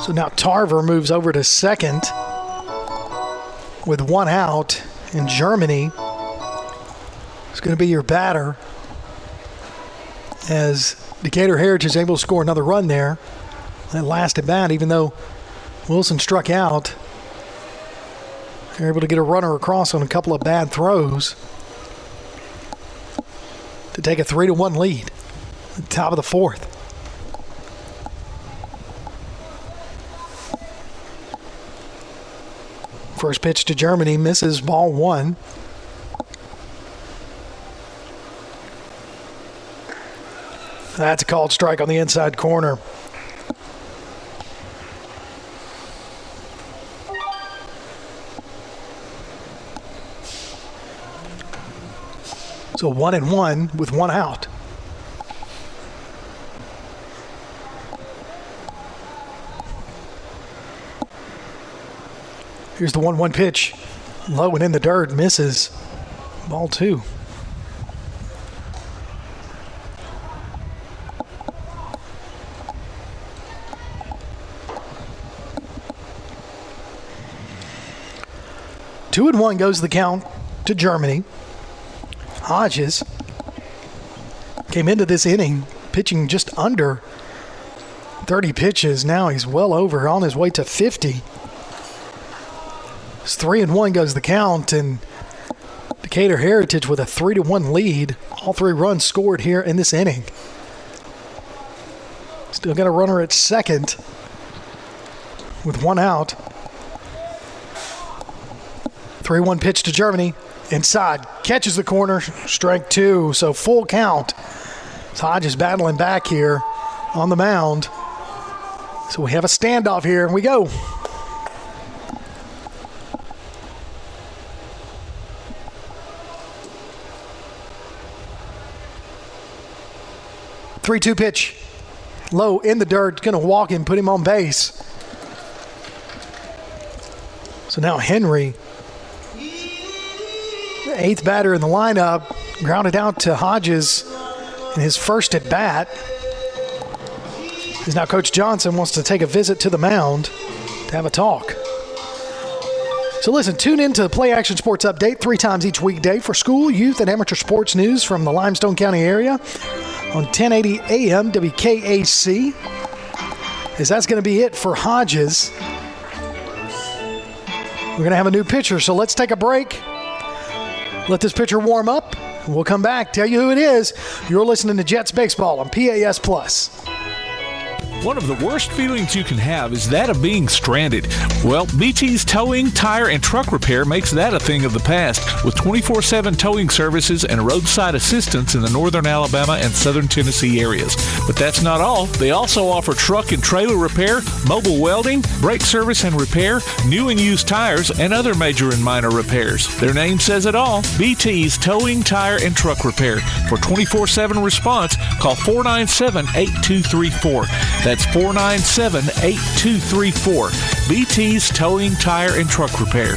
So now Tarver moves over to second with one out, and Germany is going to be your batter as Decatur Heritage is able to score another run there. That last at bat, even though Wilson struck out, they're able to get a runner across on a couple of bad throws to take a 3-1 lead at the top of the fourth. First pitch to Germany, misses, ball one. That's a called strike on the inside corner. So 1-1 with one out. Here's the 1-1 pitch. Low and in the dirt, misses. Ball two. Two and one goes the count to Germany. Hodges came into this inning pitching just under 30 pitches. Now he's well over, on his way to 50. It's 3-1 goes the count, and Decatur Heritage with a 3-1 lead. All three runs scored here in this inning. Still got a runner at second with one out. 3-1 pitch to Germany. Inside, catches the corner, strike two, so full count. Hodges battling back here on the mound. So we have a standoff here, and we go. Three-two pitch. Low in the dirt, going to walk him, put him on base. So now Henry, the eighth batter in the lineup, grounded out to Hodges in his first at bat. As now Coach Johnson wants to take a visit to the mound to have a talk. So listen, tune in to the Play Action Sports Update 3 times each weekday for school, youth, and amateur sports news from the Limestone County area on 1080 AM WKAC. As that's going to be it for Hodges. We're going to have a new pitcher, so let's take a break. Let this pitcher warm up, and we'll come back, tell you who it is. You're listening to Jets Baseball on PAS Plus. One of the worst feelings you can have is that of being stranded. Well, BT's Towing, Tire, and Truck Repair makes that a thing of the past with 24/7 towing services and roadside assistance in the northern Alabama and southern Tennessee areas. But that's not all. They also offer truck and trailer repair, mobile welding, brake service and repair, new and used tires, and other major and minor repairs. Their name says it all. BT's Towing, Tire, and Truck Repair. For 24/7 response, call 497-8234. That's 497-8234. BT's Towing, Tire, and Truck Repair.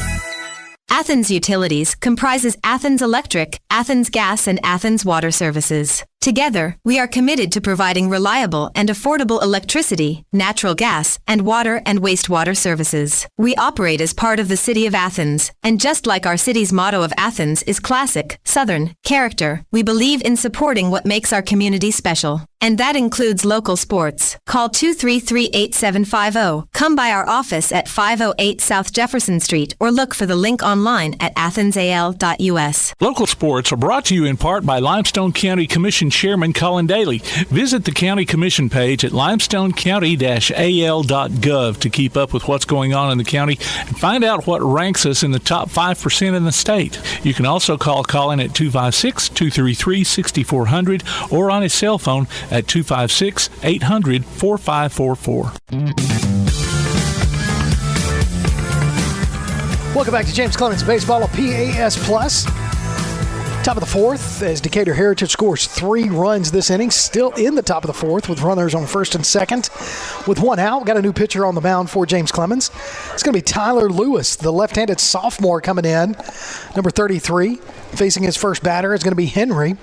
Athens Utilities comprises Athens Electric, Athens Gas, and Athens Water Services. Together, we are committed to providing reliable and affordable electricity, natural gas, and water and wastewater services. We operate as part of the City of Athens, and just like our city's motto of Athens is classic, Southern, character, we believe in supporting what makes our community special. And that includes local sports. Call 233-8750. Come by our office at 508 South Jefferson Street or look for the link online at athensal.us. Local sports are brought to you in part by Limestone County Commission Chairman Colin Daly. Visit the County Commission page at limestonecounty-al.gov to keep up with what's going on in the county and find out what ranks us in the top 5% in the state. You can also call Colin at 256-233-6400 or on his cell phone at 256-800-4544. Welcome back to James Clemens Baseball on PAS Plus. Top of the fourth as Decatur Heritage scores 3 runs this inning. Still in the top of the fourth with runners on first and second. With 1 out, got a new pitcher on the mound for James Clemens. It's going to be Tyler Lewis, the left-handed sophomore coming in. Number 33, facing his first batter is going to be Henry.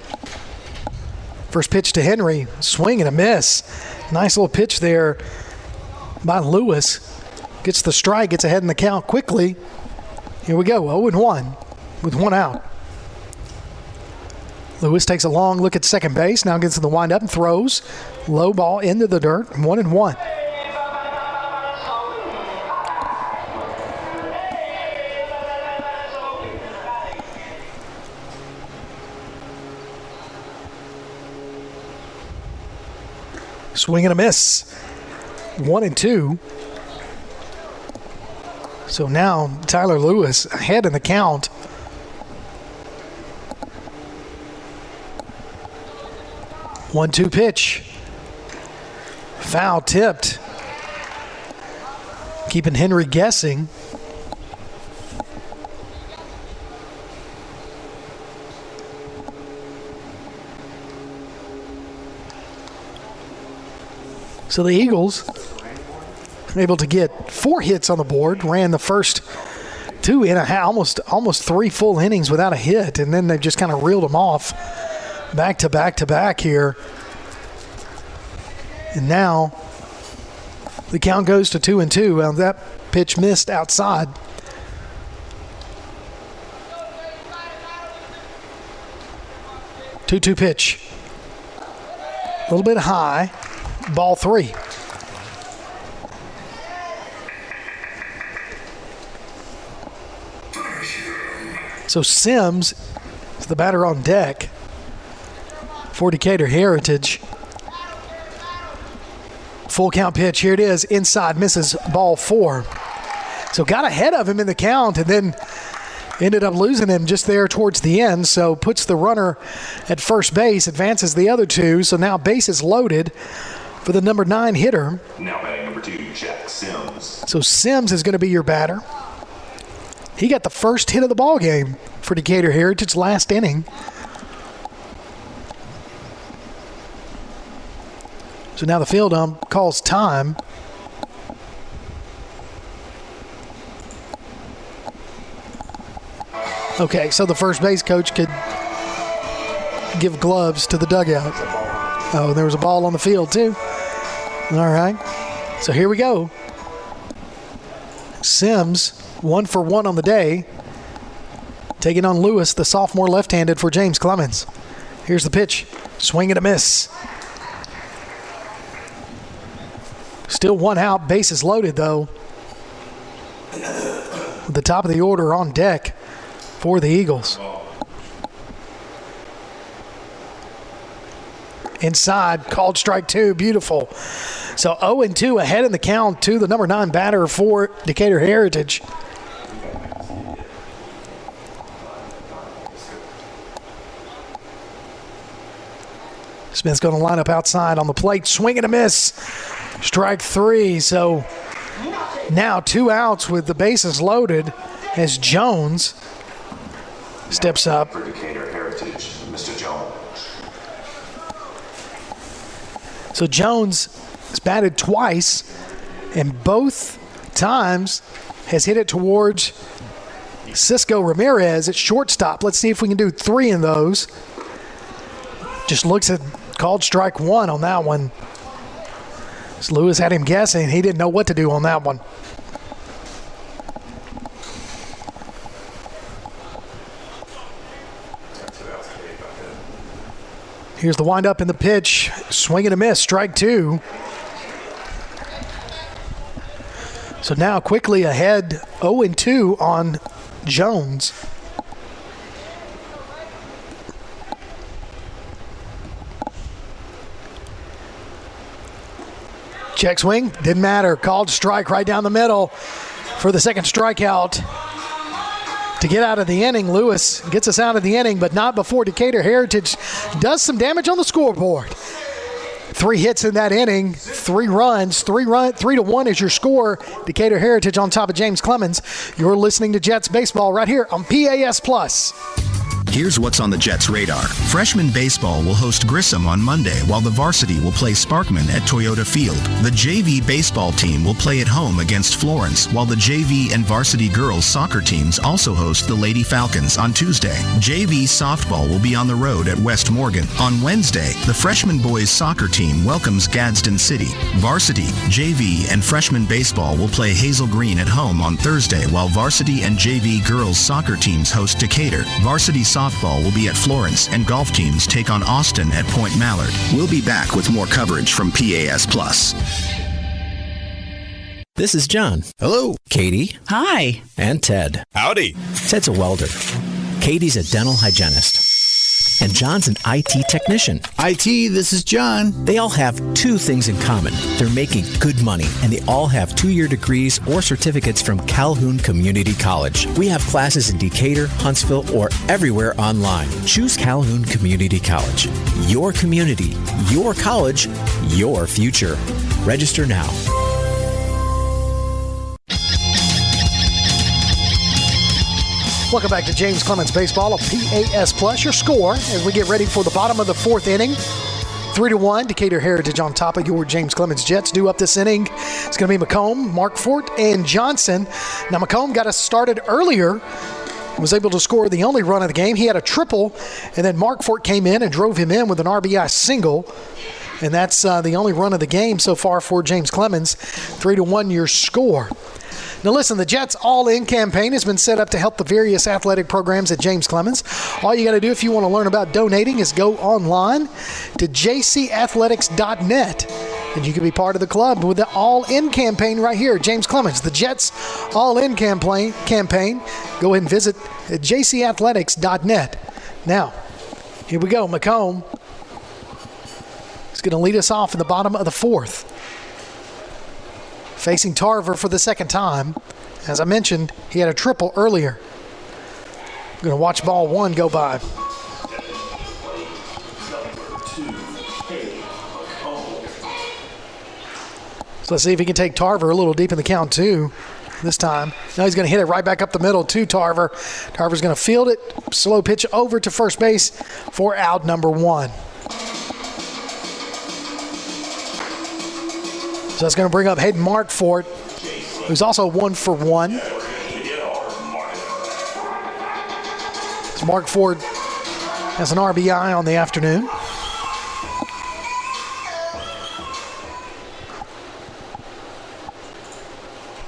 First pitch to Henry, swing and a miss. Nice little pitch there by Lewis. Gets the strike, gets ahead in the count quickly. Here we go, 0-1 with 1 out. Lewis takes a long look at second base, now gets to the windup and throws. Low ball into the dirt, 1-1. Swing and a miss. 1-2. So now Tyler Lewis ahead in the count. One-two pitch. Foul tipped. Keeping Henry guessing. So the Eagles able to get 4 hits on the board, ran the first 2 in almost 3 full innings without a hit, and then they've just kind of reeled them off back to back here. And now the count goes to 2-2. That pitch missed outside. Two pitch. A little bit high. Ball 3. So Sims is the batter on deck for Decatur Heritage. Full count pitch. Here it is. Inside, misses, ball 4. So got ahead of him in the count and then ended up losing him just there towards the end. So puts the runner at first base, advances the other 2. So now base is loaded for the number 9 hitter. Now batting number 2, Jack Sims. So Sims is going to be your batter. He got the first hit of the ball game for Decatur Heritage last inning. So now the field ump calls time. Okay, so the first base coach could give gloves to the dugout. Oh, there was a ball on the field too. All right, so here we go. Sims, 1 for 1 on the day, taking on Lewis, the sophomore left-handed for James Clemens. Here's the pitch. Swing and a miss. Still 1 out. Bases loaded, though. With the top of the order on deck for the Eagles. Inside, called strike 2. Beautiful. So 0-2 ahead in the count to the number 9 batter for Decatur Heritage. Smith's going to line up outside on the plate. Swing and a miss. Strike 3. So now 2 outs with the bases loaded as Jones steps up. For Decatur Heritage, Mr. Jones. So Jones has batted twice, and both times has hit it towards Cisco Ramirez at shortstop. Let's see if we can do 3 in those. Just looks at called strike 1 on that one. So Lewis had him guessing. He didn't know what to do on that one. Here's the windup in the pitch. Swing and a miss. Strike two. So now quickly ahead 0-2 on Jones. Check swing. Didn't matter. Called strike right down the middle for the second strikeout. To get out of the inning, Lewis gets us out of the inning, but not before Decatur Heritage does some damage on the scoreboard. 3 hits in that inning, 3 runs, 3-1 is your score. Decatur Heritage on top of James Clemens. You're listening to Jets Baseball right here on PAS Plus. Here's what's on the Jets' radar. Freshman baseball will host Grissom on Monday, while the varsity will play Sparkman at Toyota Field. The JV baseball team will play at home against Florence, while the JV and varsity girls soccer teams also host the Lady Falcons on Tuesday. JV softball will be on the road at West Morgan. On Wednesday, the freshman boys soccer team welcomes Gadsden City. Varsity, JV, and freshman baseball will play Hazel Green at home on Thursday, while varsity and JV girls soccer teams host Decatur. Varsity softball will be at Florence, and golf teams take on Austin at Point Mallard. We'll be back with more coverage from PAS Plus. This is John. Hello. Katie. Hi. And Ted. Howdy. Ted's a welder. Katie's a dental hygienist. And John's an IT technician. IT, this is John. They all have 2 things in common. They're making good money, and they all have 2-year degrees or certificates from Calhoun Community College. We have classes in Decatur, Huntsville, or everywhere online. Choose Calhoun Community College. Your community, your college, your future. Register now. Welcome back to James Clemens Baseball on PAS Plus. Your score as we get ready for the bottom of the 4th inning. 3-1, Decatur Heritage on top of your James Clemens Jets. Due up this inning, it's going to be McComb, Markfort, and Johnson. Now, McComb got us started earlier, was able to score the only run of the game. He had a triple, and then Markfort came in and drove him in with an RBI single. And that's the only run of the game so far for James Clemens. 3-1, your score. Now listen, the Jets All-In campaign has been set up to help the various athletic programs at James Clemens. All you got to do if you want to learn about donating is go online to jcathletics.net, and you can be part of the club with the All-In campaign right here, James Clemens. The Jets All-In campaign. Go ahead and visit jcathletics.net. Now, here we go. McComb is going to lead us off in the bottom of the 4th. Facing Tarver for the second time. As I mentioned, he had a triple earlier. We're going to watch ball 1 go by. So let's see if he can take Tarver a little deep in the count too this time. Now he's going to hit it right back up the middle to Tarver. Tarver's going to field it. Slow pitch over to first base for out number 1. So that's going to bring up Hayden Markfort, who's also 1 for 1. So Markfort has an RBI on the afternoon.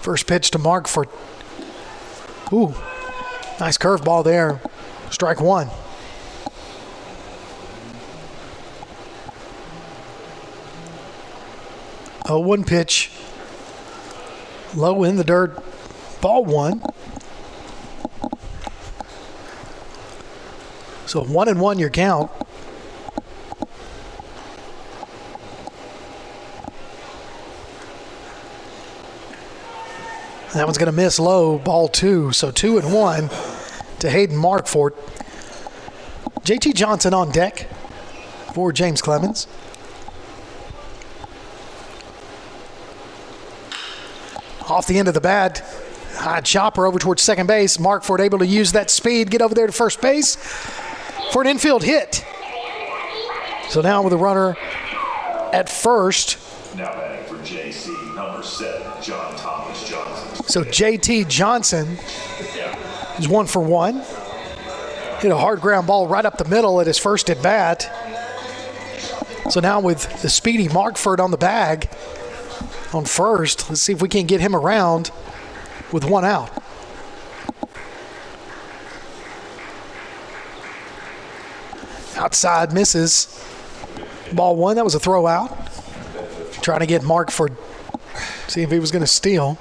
First pitch to Markfort. Ooh, nice curveball there. Strike 1. 0-1 pitch. Low in the dirt. Ball 1. So 1-1 your count. That one's going to miss low. Ball 2. So 2-1 to Hayden Markfort. JT Johnson on deck for James Clemens. Off the end of the bat, high chopper over towards second base. Markfort able to use that speed, get over there to first base for an infield hit. So now with a runner at first. Now batting for JC, number 7, John Thomas Johnson. So JT Johnson is 1 for 1. Hit a hard ground ball right up the middle at his first at bat. So now with the speedy Markfort on the bag, on first, let's see if we can get him around with 1 out. Outside misses. Ball one, that was a throw out. Trying to get Markford, see if he was going to steal.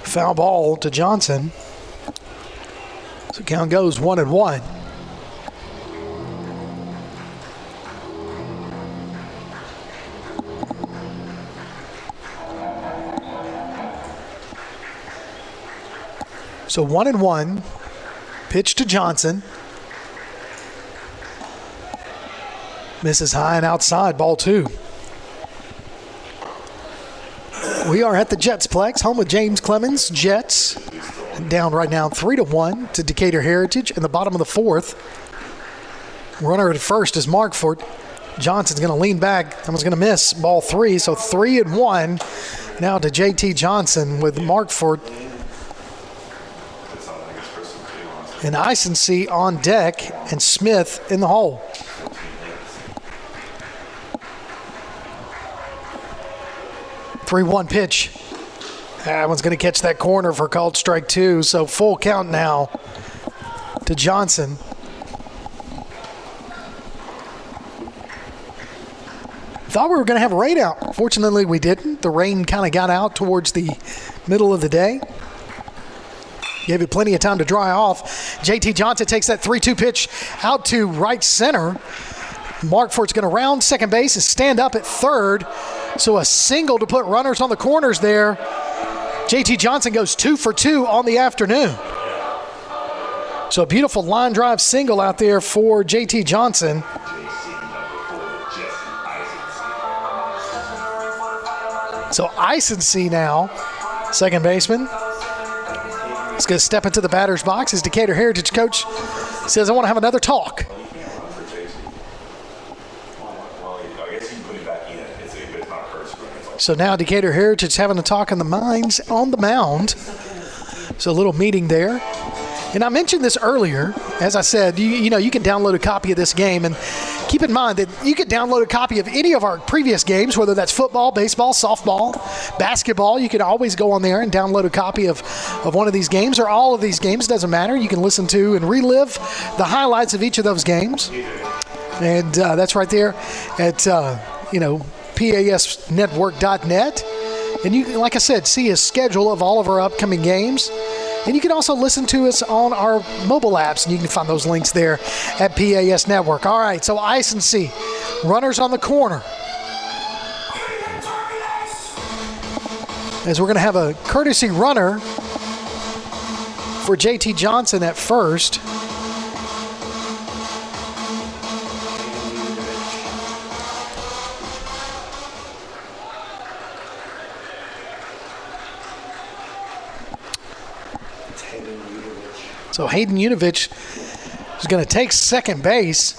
Foul ball to Johnson. So count goes 1-1. So 1-1. Pitch to Johnson. Misses high and outside, ball two. We are at the Jetsplex, home with James Clemens. Jets down right now 3-1 to Decatur Heritage in the bottom of the fourth. Runner at first is Markford. Johnson's going to lean back. That one's going to miss. Ball three, so 3-1 now to JT Johnson with Markford and Icency on deck and Smith in the hole. Three-one pitch. That one's going to catch that corner for called strike two. So full count now to Johnson. Thought we were going to have a rain out. Fortunately, we didn't. The rain kind of got out towards the middle of the day. Gave it plenty of time to dry off. JT Johnson takes that 3-2 pitch out to right center. Markford's going to round second base and stand up at third. So a single to put runners on the corners there. JT Johnson goes 2 for 2 on the afternoon. So a beautiful line drive single out there for JT Johnson. So Icency now, second baseman. He's going to step into the batter's box. His Decatur Heritage coach says, I want to have another talk. So now Decatur Heritage having a talk on the minds on the mound. So a little meeting there. And I mentioned this earlier. As I said, you can download a copy of this game. And keep in mind that you can download a copy of any of our previous games, whether that's football, baseball, softball, basketball. You can always go on there and download a copy of one of these games or all of these games. Doesn't matter. You can listen to and relive the highlights of each of those games. And that's right there at, PASnetwork.net. And you can, like I said, see a schedule of all of our upcoming games. And you can also listen to us on our mobile apps, and you can find those links there at PAS Network. All right, so Icency, runners on the corner. As we're going to have a courtesy runner for JT Johnson at first. So Hayden Unovich is going to take second base.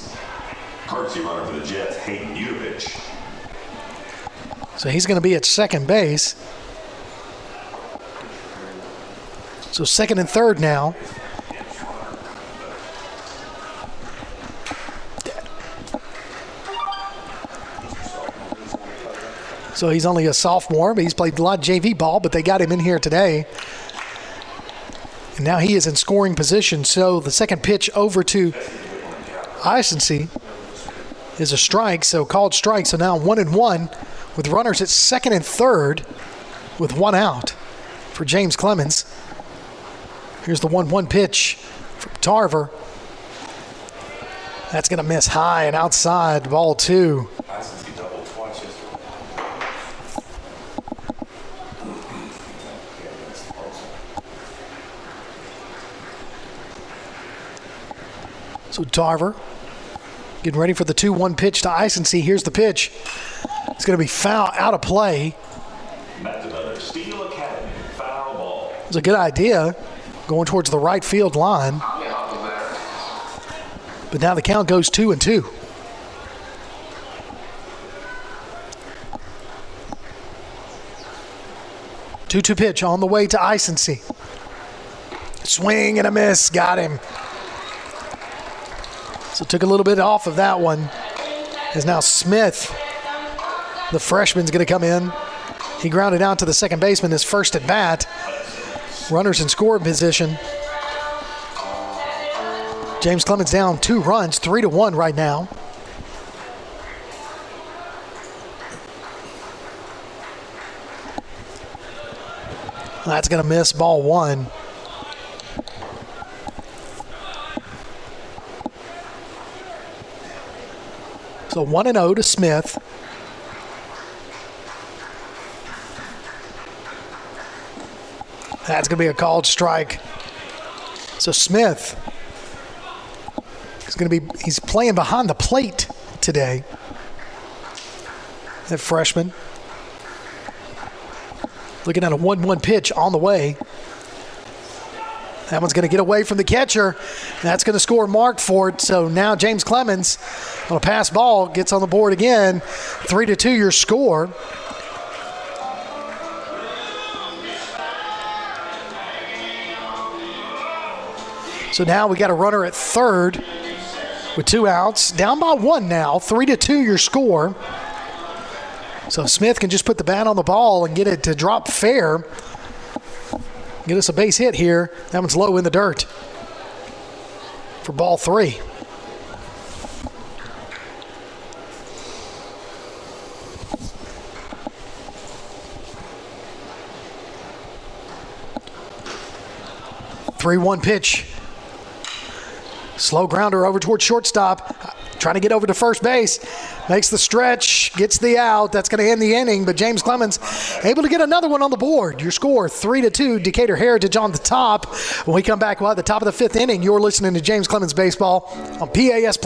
Courtesy runner for the Jets, Hayden Unovich. So he's going to be at second base. So second and third now. So he's only a sophomore, but he's played a lot of JV ball, but they got him in here today. And now he is in scoring position. So the second pitch over to Icency is a strike, so called strike. So now 1-1 with runners at second and third with one out for James Clemens. Here's the 1-1 pitch from Tarver. That's going to miss high and outside, ball two. So Tarver getting ready for the 2-1 pitch to Icency. Here's the pitch. It's going to be foul, out of play. It's a good idea going towards the right field line. But now the count goes 2-2. Two-two pitch on the way to Icency. Swing and a miss. Got him. So took a little bit off of that one. As now Smith, the freshman's going to come in He grounded out to the second baseman his first at bat. Runners in scoring position. James Clemens down 2 runs, 3-1 right now. That's going to miss, ball 1. So 1-0 to Smith. That's going to be a called strike. So Smith is he's playing behind the plate today. That freshman. Looking at a 1-1 pitch on the way. That one's going to get away from the catcher. That's going to score mark for it. So now James Clemens on a pass ball gets on the board again. 3-2 your score. So now we got a runner at third with 2 outs. Down by 1 now. 3-2 your score. So Smith can just put the bat on the ball and get it to drop fair. Get us a base hit here. That one's low in the dirt for ball 3. Three-one pitch. Slow grounder over towards shortstop. Trying to get over to first base. Makes the stretch, gets the out. That's going to end the inning, but James Clemens able to get another one on the board. Your score, 3-2, Decatur Heritage on the top. When we come back, we'll have the top of the 5th inning. You're listening to James Clemens Baseball on PAS+.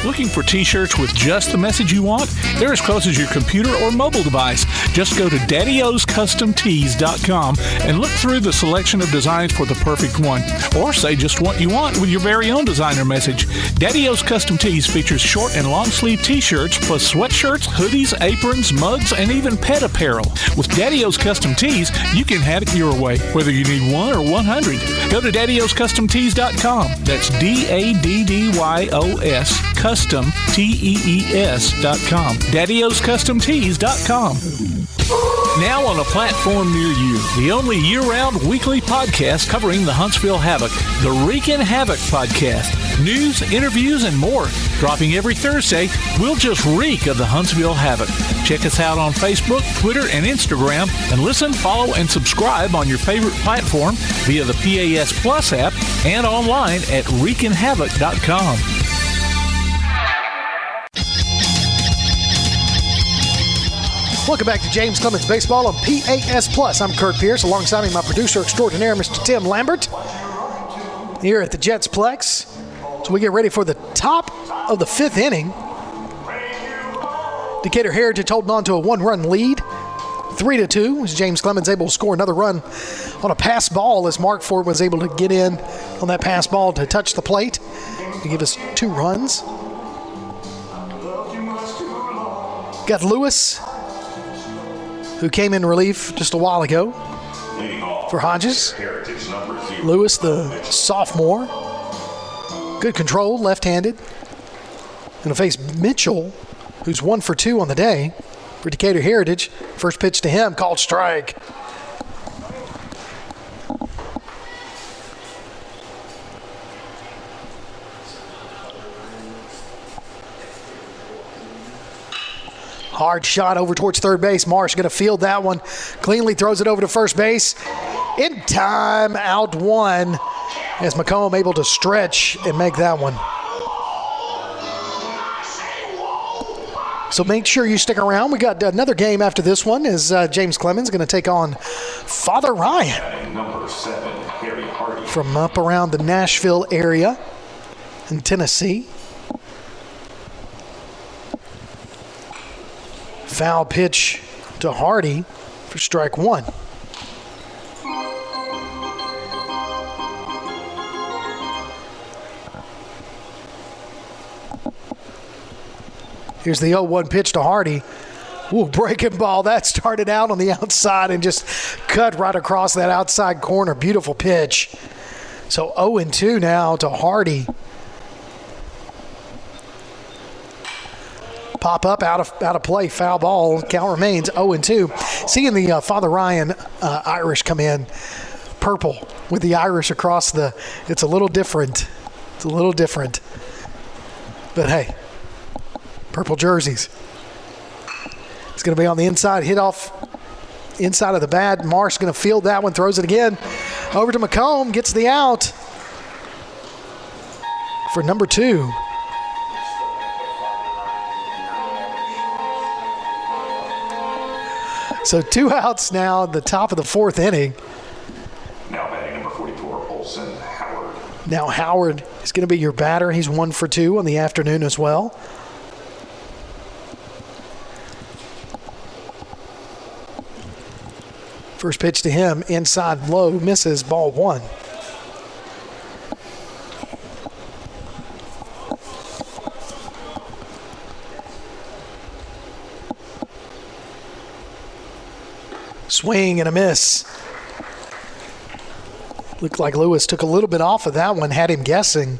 Looking for t-shirts with just the message you want? They're as close as your computer or mobile device. Just go to daddyoscustomtees.com and look through the selection of designs for the perfect one. Or say just what you want with your very own designer message. Daddy O's Custom Tees features short and long sleeve t-shirts plus sweatshirts, hoodies, aprons, mugs, and even pet apparel. With Daddy O's Custom Tees, you can have it your way, whether you need 1 or 100. Go to daddyoscustomtees.com. That's DADDYOS Custom TEES.com. daddyoscustomtees.com. Now on a platform near you, the only year-round weekly podcast covering the Huntsville Havoc, the Wreakin' Havoc Podcast. News, interviews, and more. Dropping every Thursday, we'll just reek of the Huntsville Havoc. Check us out on Facebook, Twitter, and Instagram, and listen, follow, and subscribe on your favorite platform via the PAS Plus app and online at wreakinhavoc.com. Welcome back to James Clemens Baseball on PAS+. I'm Kurt Pierce. Alongside me, my producer extraordinaire, Mr. Tim Lambert, here at the Jetsplex. So we get ready for the top of the 5th inning. Decatur Heritage holding on to a 1-run lead. 3-2 as James Clemens able to score another run on a pass ball as Mark Ford was able to get in on that pass ball to touch the plate to give us 2 runs. Got Lewis, who came in relief just a while ago for Hodges. Lewis, the sophomore. Good control, left-handed. Going to face Mitchell, who's 1 for 2 on the day for Decatur Heritage. First pitch to him, called strike. Hard shot over towards third base. Marsh going to field that one. Cleanly throws it over to first base. In time, out 1 as McComb able to stretch and make that one. So make sure you stick around. We got another game after this one as James Clemens going to take on Father Ryan from up around the Nashville area in Tennessee. Foul pitch to Hardy for strike 1. Here's the 0-1 pitch to Hardy. Ooh, breaking ball. That started out on the outside and just cut right across that outside corner. Beautiful pitch. So 0-2 now to Hardy. Pop up, out of play, foul ball. Count remains 0-2. Seeing the Father Ryan Irish come in, purple with the Irish across it's a little different. It's a little different. But hey, purple jerseys. It's going to be on the inside, hit off inside of the bat. Marsh going to field that one, throws it again. Over to McComb, gets the out for number 2. So 2 outs now at the top of the 4th inning. Now batting number 44, Olson Howard. Now Howard is going to be your batter. He's 1 for 2 on the afternoon as well. First pitch to him, inside low, misses, ball 1. Swing and a miss. Looked like Lewis took a little bit off of that one, had him guessing.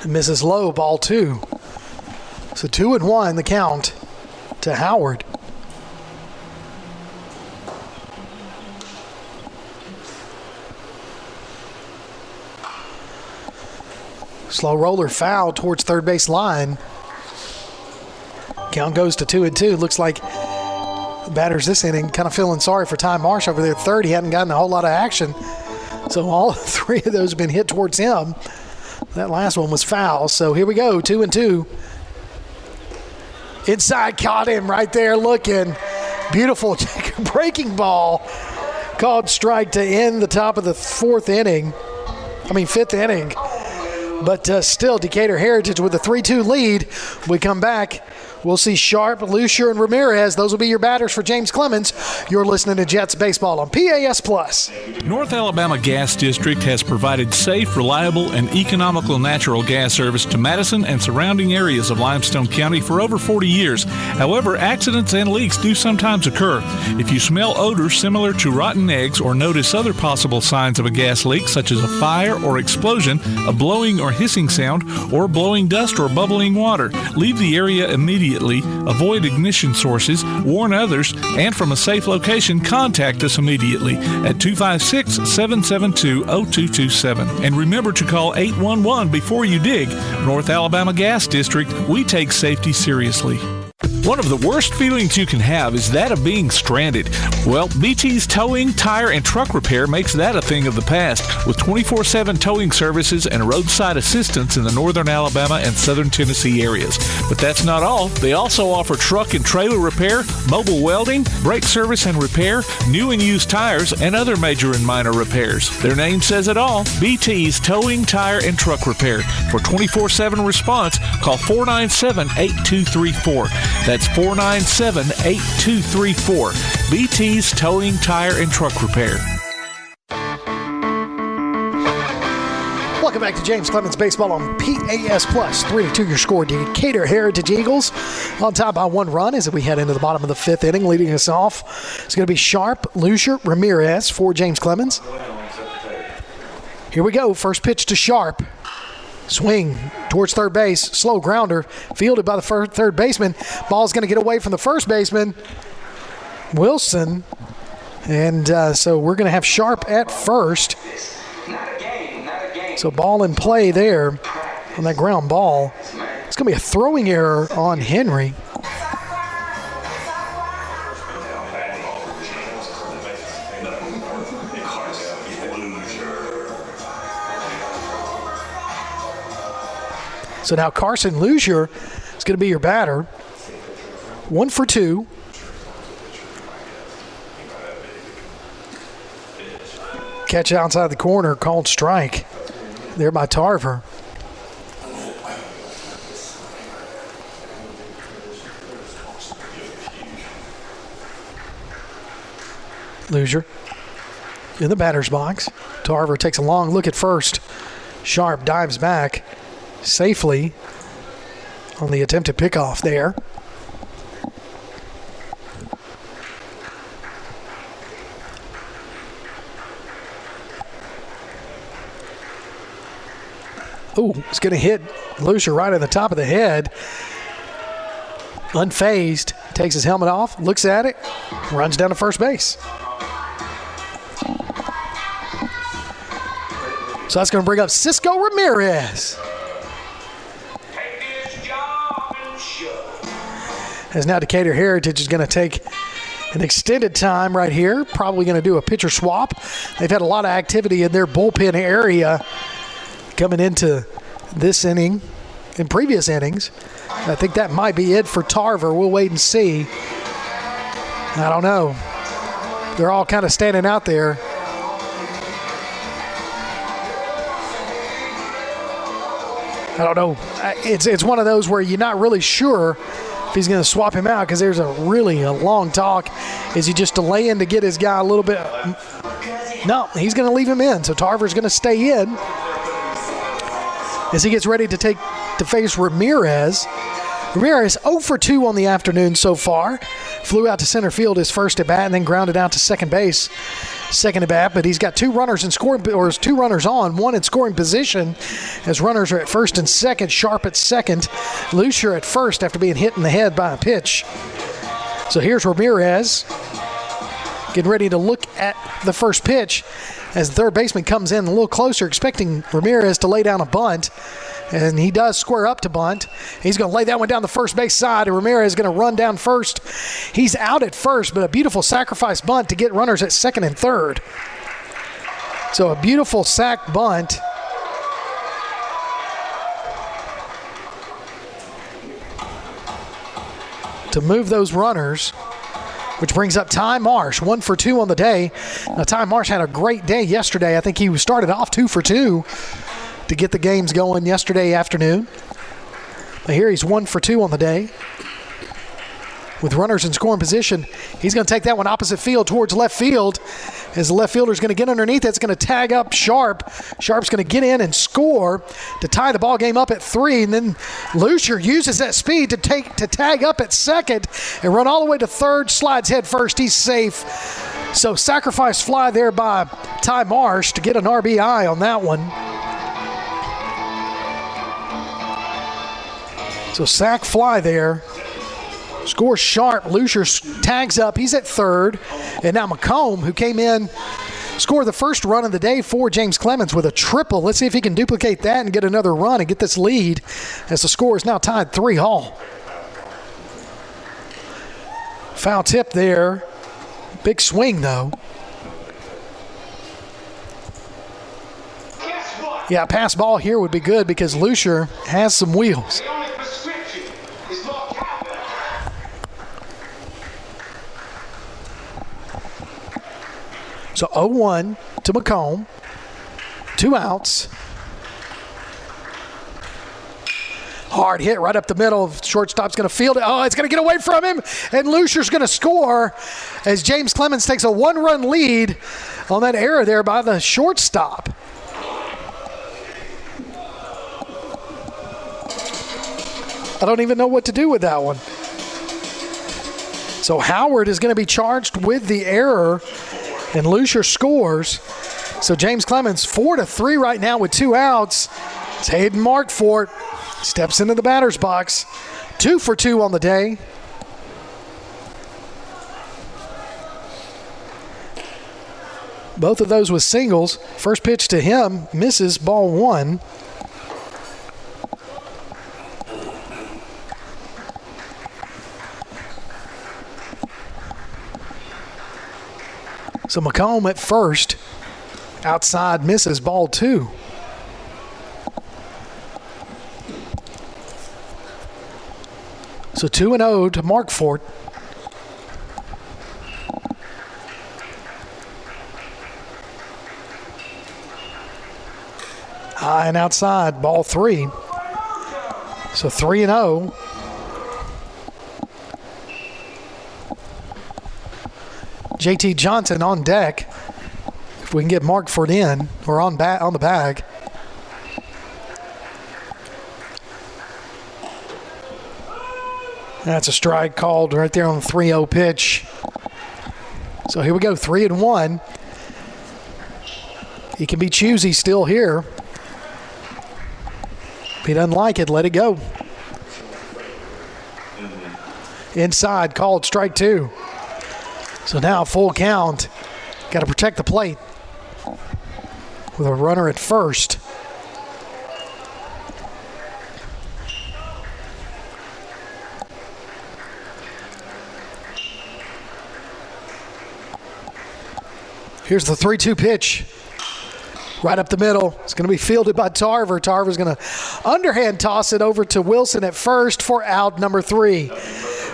Misses low, ball 2. So 2-1 the count to Howard. Slow roller foul towards third base line. Count goes to 2-2. Looks like the batters this inning kind of feeling sorry for Ty Marsh over there at third. He hadn't gotten a whole lot of action. So all 3 of those have been hit towards him. That last one was foul. So here we go, 2-2. Inside, caught him right there looking. Beautiful breaking ball. Called strike to end the top of the 5th inning. But still, Decatur Heritage with a 3-2 lead. We come back. We'll see Sharp, Lucier, and Ramirez. Those will be your batters for James Clemens. You're listening to Jets Baseball on PAS+. North Alabama Gas District has provided safe, reliable, and economical natural gas service to Madison and surrounding areas of Limestone County for over 40 years. However, accidents and leaks do sometimes occur. If you smell odors similar to rotten eggs or notice other possible signs of a gas leak, such as a fire or explosion, a blowing or hissing sound, or blowing dust or bubbling water, leave the area immediately. Avoid ignition sources, warn others, and from a safe location, contact us immediately at 256-772-0227. And remember to call 811 before you dig. North Alabama Gas District, we take safety seriously. One of the worst feelings you can have is that of being stranded. Well, BT's Towing, Tire, and Truck Repair makes that a thing of the past, with 24/7 towing services and roadside assistance in the northern Alabama and southern Tennessee areas. But that's not all. They also offer truck and trailer repair, mobile welding, brake service and repair, new and used tires, and other major and minor repairs. Their name says it all, BT's Towing, Tire, and Truck Repair. For 24/7 response, call 497-8234. That's 497-8234. BT's Towing, Tire, and Truck Repair. Welcome back to James Clemens Baseball on PAS+. 3-2 your score. Decatur Heritage Eagles on top by 1 run as we head into the bottom of the 5th inning. Leading us off, it's going to be Sharp, Lucier, Ramirez for James Clemens. Here we go. First pitch to Sharp. Swing towards third base. Slow grounder. Fielded by the third baseman. Ball's going to get away from the first baseman, Wilson. And so we're going to have Sharp at first. So ball in play there on that ground ball. It's going to be a throwing error on Henry. So now Carson Lucier is going to be your batter. 1 for 2. Catch outside the corner, called strike there by Tarver. Lucier in the batter's box. Tarver takes a long look at first. Sharp dives back safely on the attempted pickoff there. It's going to hit Lucier right in the top of the head. Unfazed, takes his helmet off, looks at it, runs down to first base. So that's going to bring up Cisco Ramirez. As now Decatur Heritage is going to take an extended time right here. Probably going to do a pitcher swap. They've had a lot of activity in their bullpen area coming into this inning and previous innings. I think that might be it for Tarver. We'll wait and see. I don't know. They're all kind of standing out there. I don't know. It's one of those where you're not really sure if he's going to swap him out because there's a long talk. Is he just delaying to get his guy a little bit? No, he's going to leave him in. So Tarver's going to stay in as he gets ready to face Ramirez. Ramirez 0 for 2 on the afternoon so far. Flew out to center field his first at bat and then grounded out to second base. Second at bat, but he's got two runners on, one in scoring position as runners are at first and second. Sharp at second, Lucier at first after being hit in the head by a pitch. So here's Ramirez getting ready to look at the first pitch as the third baseman comes in a little closer, expecting Ramirez to lay down a bunt. And he does square up to bunt. He's going to lay that one down the first base side, and Ramirez is going to run down first. He's out at first, but a beautiful sacrifice bunt to get runners at second and third. So a beautiful sac bunt. To move those runners, which brings up Ty Marsh, 1 for 2 on the day. Now, Ty Marsh had a great day yesterday. I think he started off 2 for 2. To get the games going yesterday afternoon. But here he's 1 for 2 on the day. With runners in scoring position, he's going to take that one opposite field towards left field. As the left fielder is going to get underneath, it's going to tag up Sharp. Sharp's going to get in and score to tie the ball game up at 3. And then Lucier uses that speed to tag up at second and run all the way to third. Slides head first. He's safe. So sacrifice fly there by Ty Marsh to get an RBI on that one. So sac fly there. Score Sharp. Lucier tags up. He's at third. And now McComb, who came in, scored the first run of the day for James Clemens with a triple. Let's see if he can duplicate that and get another run and get this lead as the score is now tied 3-all. Foul tip there. Big swing, though. Yeah, pass ball here would be good because Lucier has some wheels. So 0-1 to McComb. 2 outs. Hard hit right up the middle. Shortstop's going to field it. Oh, it's going to get away from him. And Lucier's going to score as James Clemens takes a 1-run lead on that error there by the shortstop. I don't even know what to do with that one. So Howard is going to be charged with the error, and Lucier scores. So James Clemens 4-3 right now with 2 outs. It's Hayden Markfort. Steps into the batter's box. 2 for 2 on the day. Both of those with singles. First pitch to him misses, ball 1. So McComb at first. Outside misses, ball 2. So 2-0 to Markfort. High and outside, ball 3. So 3-0. JT Johnson on deck. If we can get Markfort in or on the bag. That's a strike called right there on the 3-0 pitch. So here we go, 3-1. He can be choosy still here. If he doesn't like it, let it go. Inside, called strike 2. So now full count. Got to protect the plate with a runner at first. Here's the 3-2 pitch. Right up the middle. It's going to be fielded by Tarver. Tarver's going to underhand toss it over to Wilson at first for out number 3.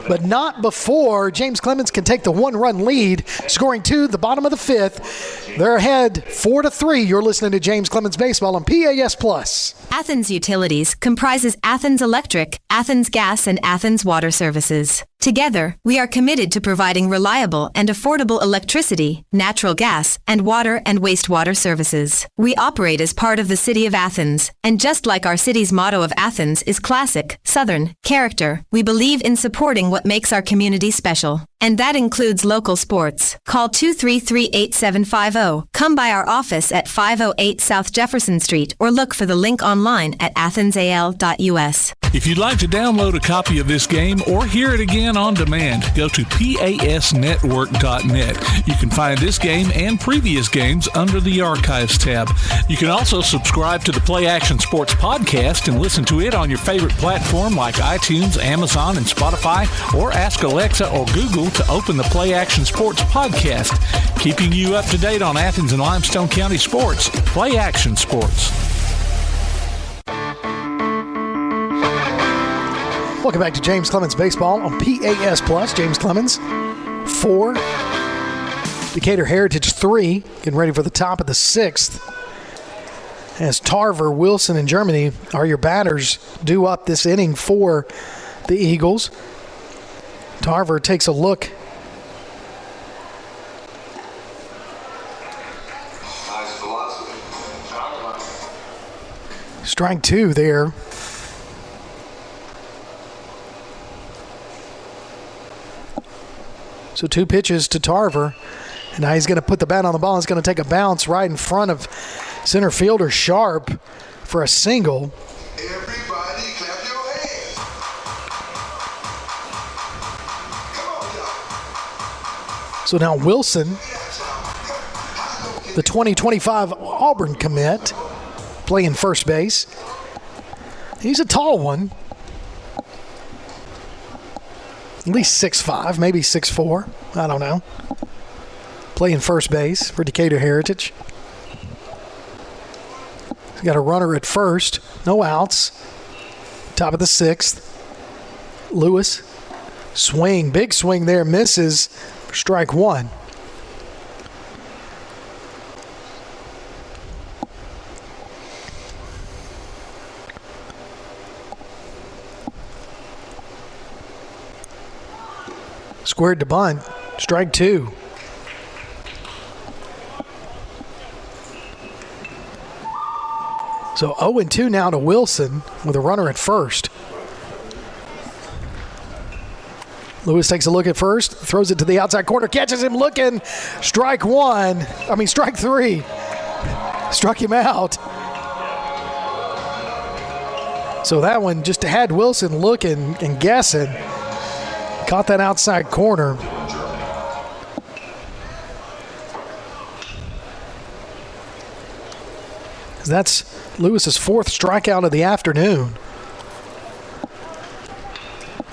But not before James Clemens can take the 1-run lead, scoring 2 the bottom of the 5th. They're ahead 4-3. You're listening to James Clemens Baseball on PAS+. Athens Utilities comprises Athens Electric, Athens Gas, and Athens Water Services. Together, we are committed to providing reliable and affordable electricity, natural gas, and water and wastewater services. We operate as part of the City of Athens, and just like our city's motto of Athens is classic, Southern, character, we believe in supporting what makes our community special. And that includes local sports. Call 233-8750. Come by our office at 508 South Jefferson Street or look for the link online at athensal.us. If you'd like to download a copy of this game or hear it again on demand, go to pasnetwork.net. You can find this game and previous games under the Archives tab. You can also subscribe to the Play Action Sports podcast and listen to it on your favorite platform like iTunes, Amazon, and Spotify, or ask Alexa or Google to open the Play Action Sports podcast, keeping you up to date on Athens and Limestone County sports. Play Action Sports. Welcome back to James Clemens Baseball on PAS+. James Clemens, 4. Decatur Heritage, 3. Getting ready for the top of the 6th. As Tarver, Wilson, and Germany are your batters due up this inning for the Eagles. Tarver takes a look. Strike 2 there. So 2 pitches to Tarver. And now he's going to put the bat on the ball. He's going to take a bounce right in front of center fielder Sharp for a single. Everybody clap your hands. Come on, y'all. So now Wilson, the 2025 Auburn commit, playing first base. He's a tall one. At least 6'5", maybe 6'4". I don't know. Playing first base for Decatur Heritage. He's got a runner at first. No outs. Top of the 6th. Lewis. Swing. Big swing there. Misses. Strike 1. Squared to bunt. Strike 2. So 0-2 now to Wilson with a runner at first. Lewis takes a look at first, throws it to the outside corner, catches him looking. Strike 3. Struck him out. So that one just had Wilson looking and guessing. Caught that outside corner. That's Lewis's 4th strikeout of the afternoon.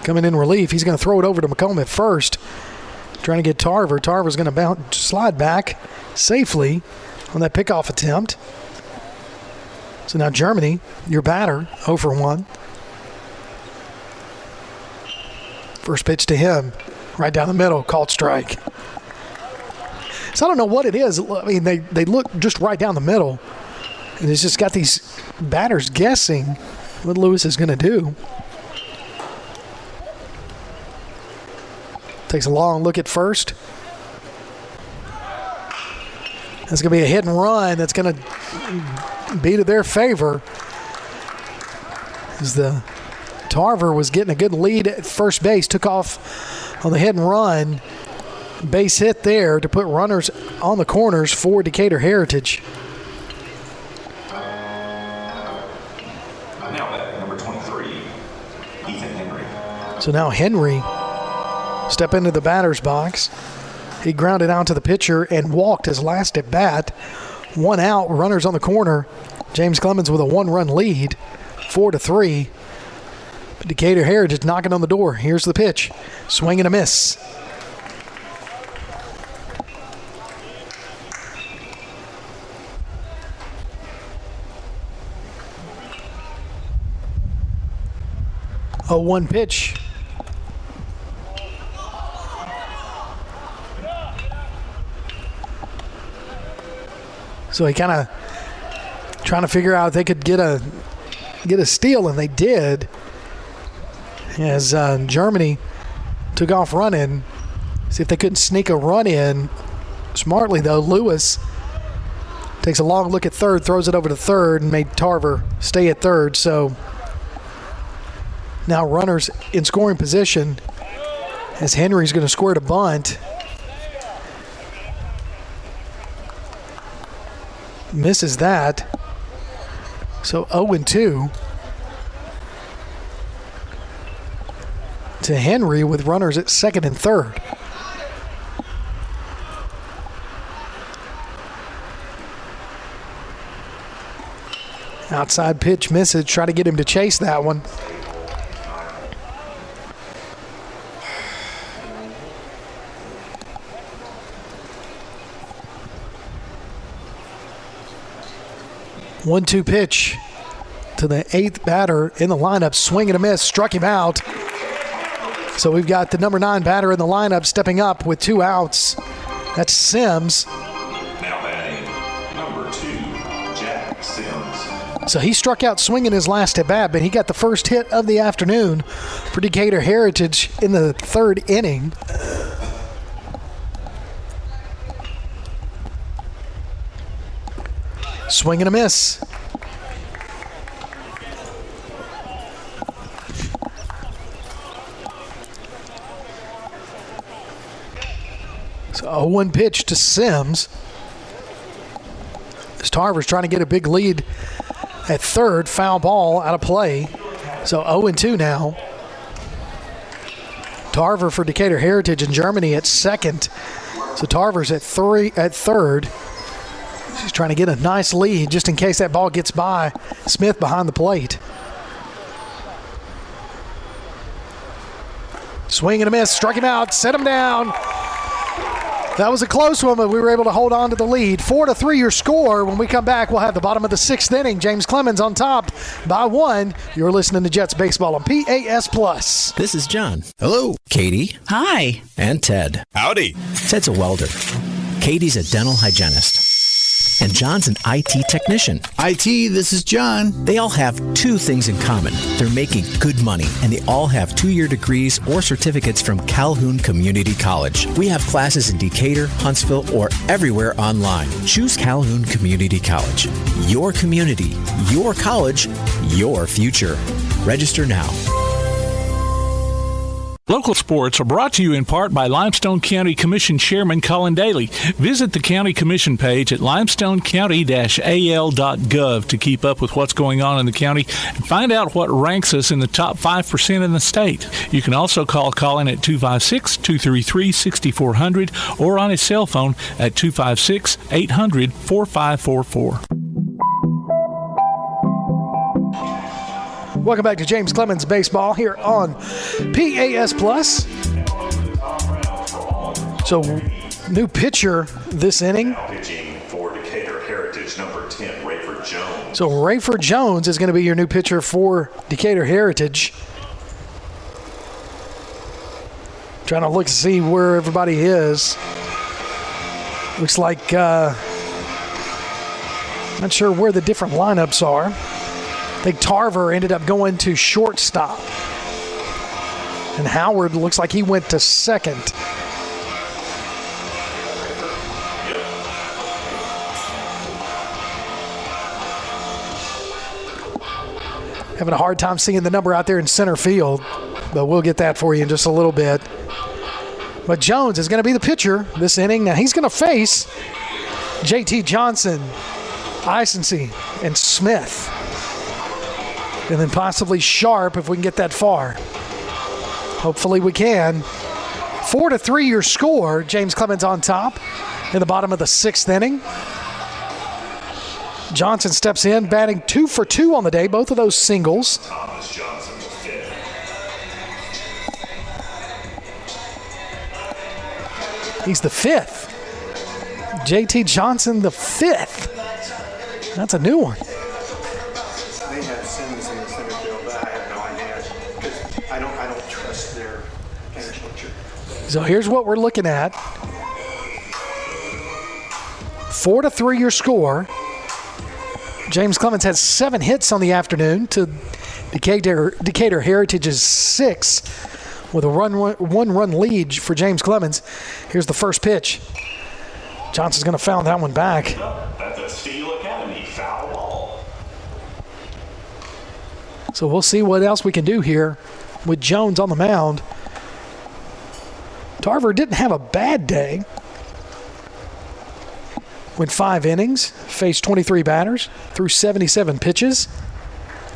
Coming in relief, he's going to throw it over to McComb at first. Trying to get Tarver. Tarver's going to slide back safely on that pickoff attempt. So now Germany, your batter, 0 for 1. First pitch to him, right down the middle, called strike. So I don't know what it is. I mean, they look just right down the middle. And it's just got these batters guessing what Lewis is going to do. Takes a long look at first. That's going to be a hit and run that's going to be to their favor. As the Tarver was getting a good lead at first base, took off on the hit and run. Base hit there to put runners on the corners for Decatur Heritage. Now that Ethan Henry. So now Henry step into the batter's box. He grounded out to the pitcher and walked his last at bat. 1 out, runners on the corner. James Clemens with a 1-run lead, 4-3. But Decatur Heritage knocking on the door. Here's the pitch. Swing and a miss. A 1 pitch. So he kind of trying to figure out if they could get a steal, and they did. As Germany took off running, see if they couldn't sneak a run in. Smartly though, Lewis takes a long look at third, throws it over to third, and made Tarver stay at third. So now runners in scoring position as Henry's going to square to bunt. Misses that. So 0-2 to Henry with runners at second and third. Outside pitch misses. Try to get him to chase that one. One-two pitch to the 8th batter in the lineup. Swing and a miss. Struck him out. So we've got the number 9 batter in the lineup stepping up with 2 outs. That's Sims. Now batting number 2, Jack Sims. So he struck out swinging his last at bat, but he got the first hit of the afternoon for Decatur Heritage in the 3rd inning. Swing and a miss. So 0-1 pitch to Sims. As Tarver's trying to get a big lead at third. Foul ball out of play. So 0-2 now. Tarver for Decatur Heritage in Germany at second. So Tarver's at third. She's trying to get a nice lead just in case that ball gets by Smith behind the plate. Swing and a miss. Struck him out. Set him down. That was a close one, but we were able to hold on to the lead. 4-3 your score. When we come back, we'll have the bottom of the 6th inning. James Clemens on top by 1. You're listening to Jets Baseball on PAS+. This is John. Hello. Katie. Hi. And Ted. Howdy. Ted's a welder. Katie's a dental hygienist. And John's an IT technician. IT, this is John. They all have 2 things in common. They're making good money, and they all have 2-year degrees or certificates from Calhoun Community College. We have classes in Decatur, Huntsville, or everywhere online. Choose Calhoun Community College. Your community, your college, your future. Register now. Local sports are brought to you in part by Limestone County Commission Chairman Colin Daly. Visit the County Commission page at limestonecounty-al.gov to keep up with what's going on in the county and find out what ranks us in the top 5% in the state. You can also call Colin at 256-233-6400 or on his cell phone at 256-800-4544. Welcome back to James Clemens Baseball here on PAS+. So, new pitcher this inning. Pitching for Decatur Heritage, number 10, Rayford Jones. So, Rayford Jones is going to be your new pitcher for Decatur Heritage. Trying to look to see where everybody is. Looks like, not sure where the different lineups are. I think Tarver ended up going to shortstop. And Howard looks like he went to second. Having a hard time seeing the number out there in center field, but we'll get that for you in just a little bit. But Jones is going to be the pitcher this inning. Now he's going to face JT Johnson, Isensee, and Smith. and then possibly Sharp if we can get that far. Hopefully we can. 4-3 your score. James Clemens on top in the bottom of the 6th inning. Johnson steps in, batting 2 for 2 on the day, both of those singles. He's the 5th. JT Johnson, the 5th. That's a new one. They have Sims in the center field, but I have no idea because I don't trust their catcher. So here's what we're looking at. 4-3 your score. James Clemens has 7 hits on the afternoon to Decatur Heritage's 6 with a one-run lead for James Clemens. Here's the first pitch. Johnson's going to foul that one back. That's a Steel Academy foul ball. So we'll see what else we can do here with Jones on the mound. Tarver didn't have a bad day. Went 5 innings, faced 23 batters, threw 77 pitches.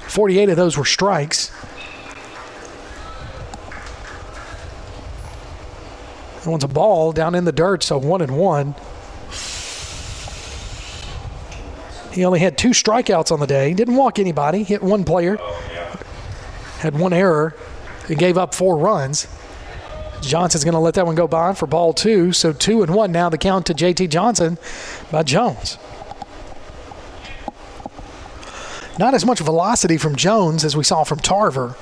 48 of those were strikes. That one's a ball down in the dirt, so 1-1. He only had 2 strikeouts on the day. Didn't walk anybody. Hit 1 player. Had 1 error. And gave up 4 runs. Johnson's going to let that one go by for ball 2. So 2-1 now the count to JT Johnson by Jones. Not as much velocity from Jones as we saw from Tarver.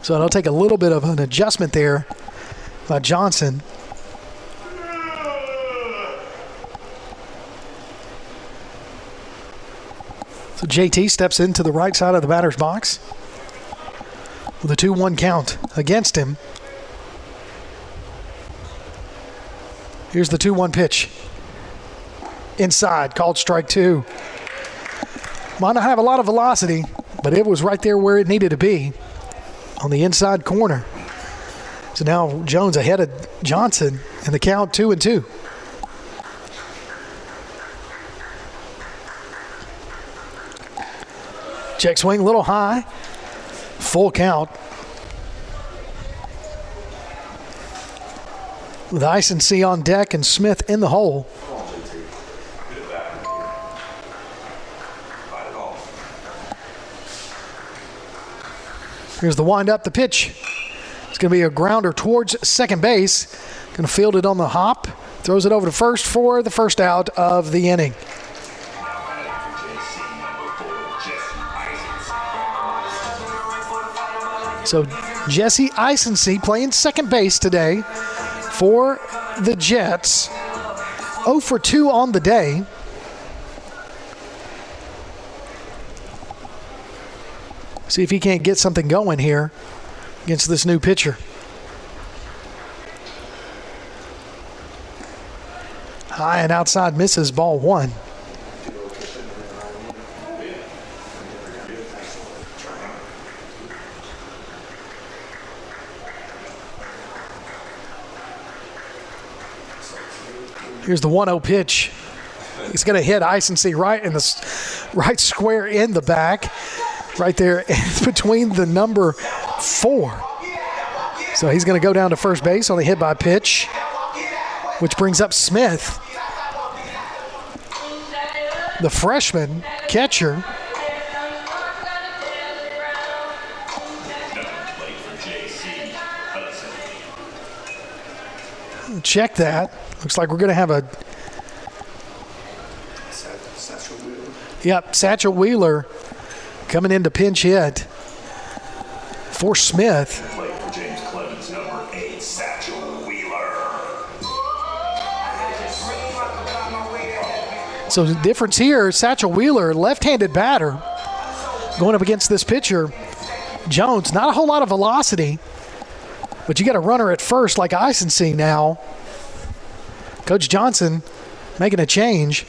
So it'll take a little bit of an adjustment there by Johnson. So JT steps into the right side of the batter's box with a 2-1 count against him. Here's the 2-1 pitch. Inside, called strike 2. Might not have a lot of velocity, but it was right there where it needed to be on the inside corner. So now Jones ahead of Johnson in the count 2-2. Check swing, a little high. Full count. With Ice and C on deck and Smith in the hole. Here's the wind-up, the pitch. It's going to be a grounder towards second base. Going to field it on the hop. Throws it over to first for the first out of the inning. So Jesse Isensee playing second base today for the Jets. 0 for 2 on the day. See if he can't get something going here against this new pitcher. High and outside misses, ball 1. Here's the 1-0 pitch. He's going to hit Isensee right in the right square in the back. Right there between the number 4. So he's going to go down to first base on the hit by pitch, which brings up Smith, the freshman catcher. Check that. Looks like we're going to have a... Satchel Wheeler coming in to pinch hit for Smith. For James Clemens, number 8, Satchel Wheeler. So the difference here, Satchel Wheeler, left-handed batter, going up against this pitcher, Jones. Not a whole lot of velocity, but you got a runner at first like Isensee now. Coach Johnson making a change.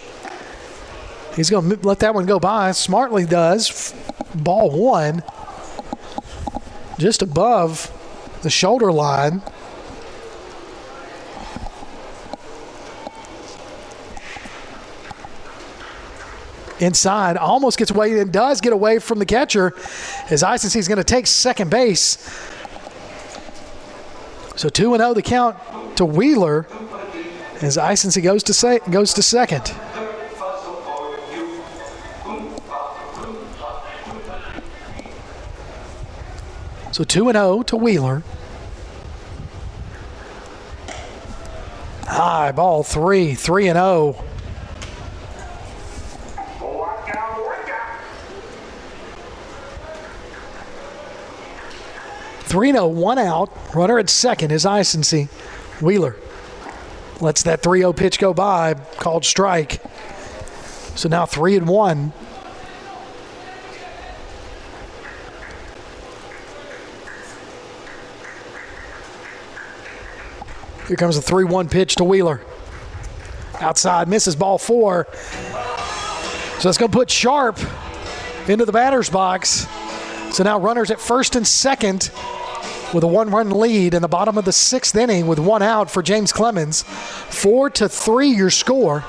He's going to let that one go by. Smartly does. Ball 1. Just above the shoulder line. inside, almost gets away and does get away from the catcher as Isency is going to take second base. So 2-0 the count to Wheeler as Isency goes to second. So 2-0 to Wheeler. High ball 3-0. One out. Runner at second is Isency. Wheeler lets that 3-0 pitch go by, called strike. So now 3-1. Here comes a 3-1 pitch to Wheeler. Outside, misses ball 4. So it's going to put Sharp into the batter's box. So now runners at first and second with a 1-run lead in the bottom of the 6th inning with 1 out for James Clemens. 4-3 your score.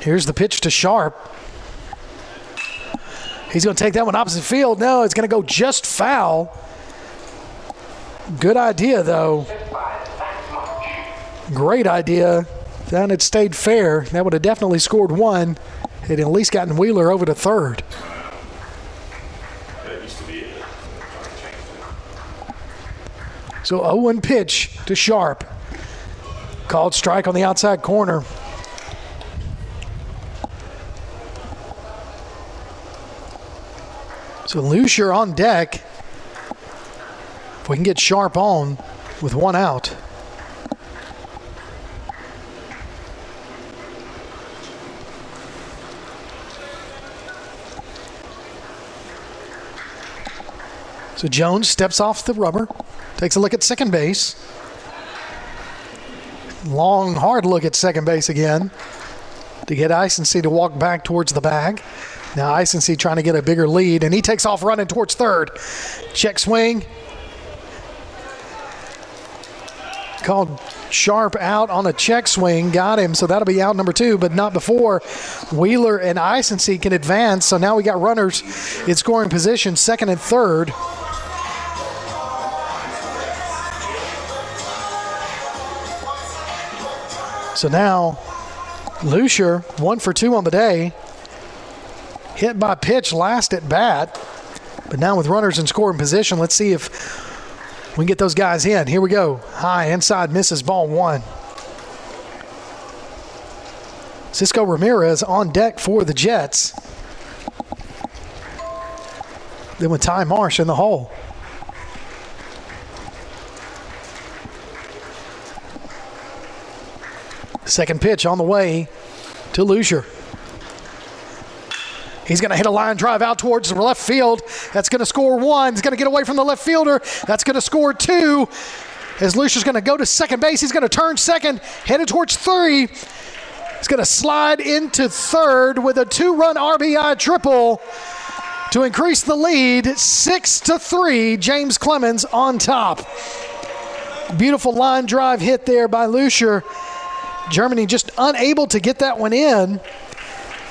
Here's the pitch to Sharp. He's going to take that one opposite field. No, it's going to go just foul. Good idea, though. Great idea. Then it stayed fair. That would have definitely scored 1. It at least gotten Wheeler over to third. So 0-1 pitch to Sharp. Called strike on the outside corner. So Lucier on deck. If we can get Sharp on with 1 out. So Jones steps off the rubber, takes a look at second base. Long, hard look at second base again to get Isency to walk back towards the bag. Now Isency trying to get a bigger lead, and he takes off running towards third. Check swing. Called Sharp out on a check swing. Got him, so that'll be out number 2, but not before Wheeler and Isency can advance. So now we got runners in scoring position, second and third. So now Lucier, 1 for 2 on the day. Hit by pitch last at bat. But now with runners in scoring position, let's see if we can get those guys in. Here we go. High inside, misses ball 1. Cisco Ramirez on deck for the Jets. Then with Ty Marsh in the hole. Second pitch on the way to Lucier. He's going to hit a line drive out towards the left field. That's going to score 1. He's going to get away from the left fielder. That's going to score 2. As Lucier's going to go to second base, he's going to turn second, headed towards 3. He's going to slide into third with a 2-run RBI triple to increase the lead 6-3. James Clemens on top. Beautiful line drive hit there by Lucier. Germany just unable to get that one in.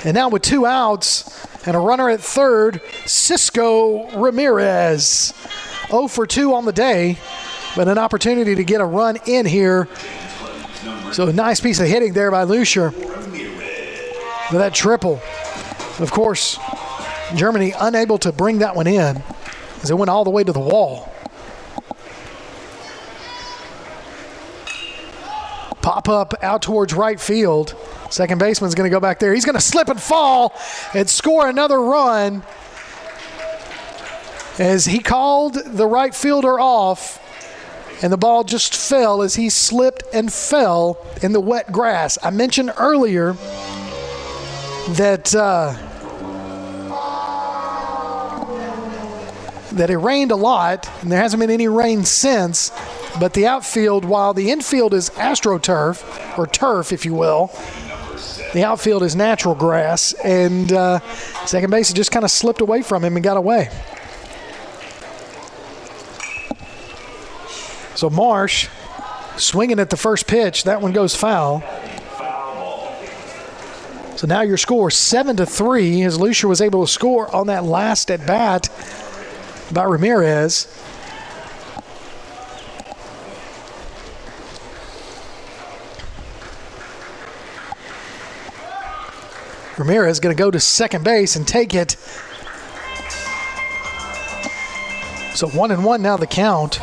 And now with 2 outs and a runner at third, Cisco Ramirez. 0 for 2 on the day, but an opportunity to get a run in here. So a nice piece of hitting there by Lucier with that triple. Of course, Germany unable to bring that one in as it went all the way to the wall. Pop up out towards right field. Second baseman's going to go back there. He's going to slip and fall and score another run as he called the right fielder off, and the ball just fell as he slipped and fell in the wet grass. I mentioned earlier that it rained a lot, and there hasn't been any rain since. But the outfield, while the infield is AstroTurf, or turf, if you will, the outfield is natural grass, and second base just kind of slipped away from him and got away. So Marsh swinging at the first pitch. That one goes foul. So now your score 7-3 as Lucia was able to score on that last at bat by Ramirez. Ramirez going to go to second base and take it. So 1-1 now the count.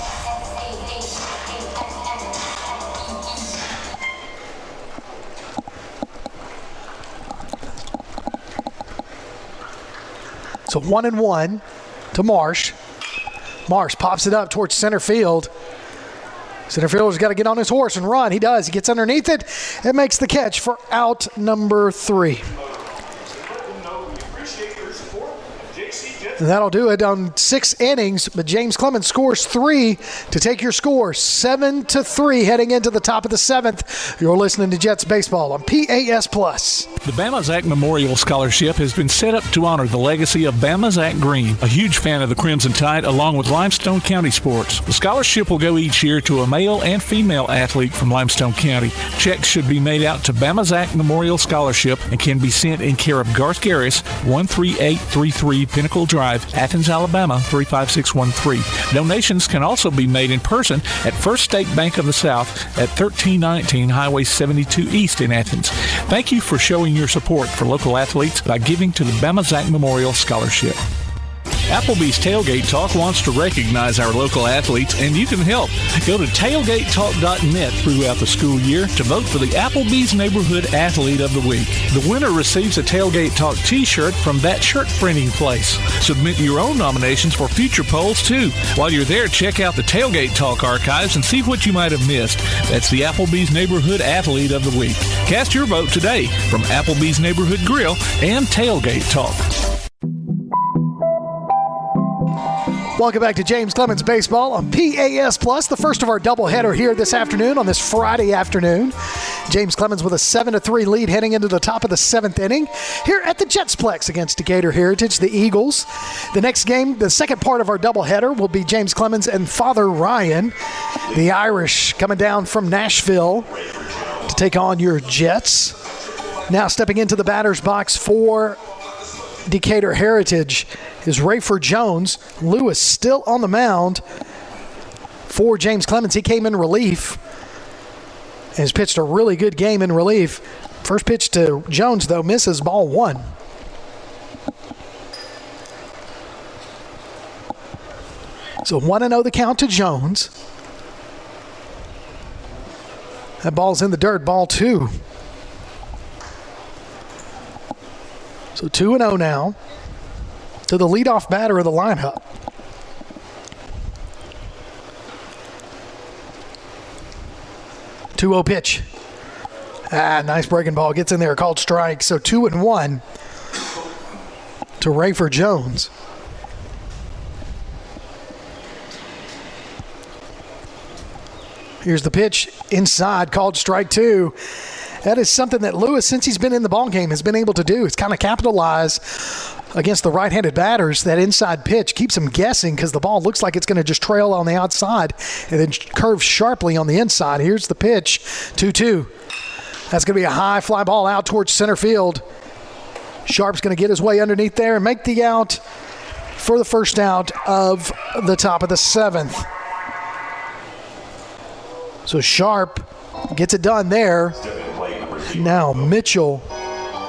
So 1-1 to Marsh. Marsh pops it up towards center field. Center fielder's got to get on his horse and run. He does. He gets underneath it and makes the catch for out number 3. And that'll do it on 6 innings, but James Clemens scores 3 to take your score 7-3 heading into the top of the 7th. You're listening to Jets Baseball on PAS+. The Bama Zach Memorial Scholarship has been set up to honor the legacy of Bama Zach Green, a huge fan of the Crimson Tide, along with Limestone County sports. The scholarship will go each year to a male and female athlete from Limestone County. Checks should be made out to Bama Zach Memorial Scholarship and can be sent in care of Garth Garris, 13833 Pinnacle Drive, Athens, Alabama, 35613. Donations can also be made in person at First State Bank of the South at 1319 Highway 72 East in Athens. Thank you for showing your support for local athletes by giving to the Bama Zach Memorial Scholarship. Applebee's Tailgate Talk wants to recognize our local athletes, and you can help. Go to tailgatetalk.net throughout the school year to vote for the Applebee's Neighborhood Athlete of the Week. The winner receives a Tailgate Talk t-shirt from that shirt printing place. Submit your own nominations for future polls, too. While you're there, check out the Tailgate Talk archives and see what you might have missed. That's the Applebee's Neighborhood Athlete of the Week. Cast your vote today from Applebee's Neighborhood Grill and Tailgate Talk. Welcome back to James Clemens Baseball on PAS+, the first of our doubleheader here this afternoon on this Friday afternoon. James Clemens with a 7-3 lead heading into the top of the 7th inning here at the Jetsplex against Decatur Heritage, the Eagles. The next game, the second part of our doubleheader, will be James Clemens and Father Ryan, the Irish, coming down from Nashville to take on your Jets. Now stepping into the batter's box for Decatur Heritage is Rayford Jones. Lewis still on the mound for James Clemens. He came in relief and has pitched a really good game in relief. First pitch to Jones, though, misses, ball 1. So 1-0 the count to Jones. That ball's in the dirt, ball 2. So 2-0 now to the leadoff batter of the lineup. Two-0 pitch. Nice breaking ball. Gets in there, called strike. So 2-1 to Rayford Jones. Here's the pitch inside, called strike 2. That is something that Lewis, since he's been in the ballgame, has been able to do. It's kind of capitalize against the right-handed batters. That inside pitch keeps him guessing because the ball looks like it's going to just trail on the outside and then curve sharply on the inside. Here's the pitch, 2-2. That's going to be a high fly ball out towards center field. Sharp's going to get his way underneath there and make the out for the first out of the top of the 7th. So Sharp gets it done there. Now Mitchell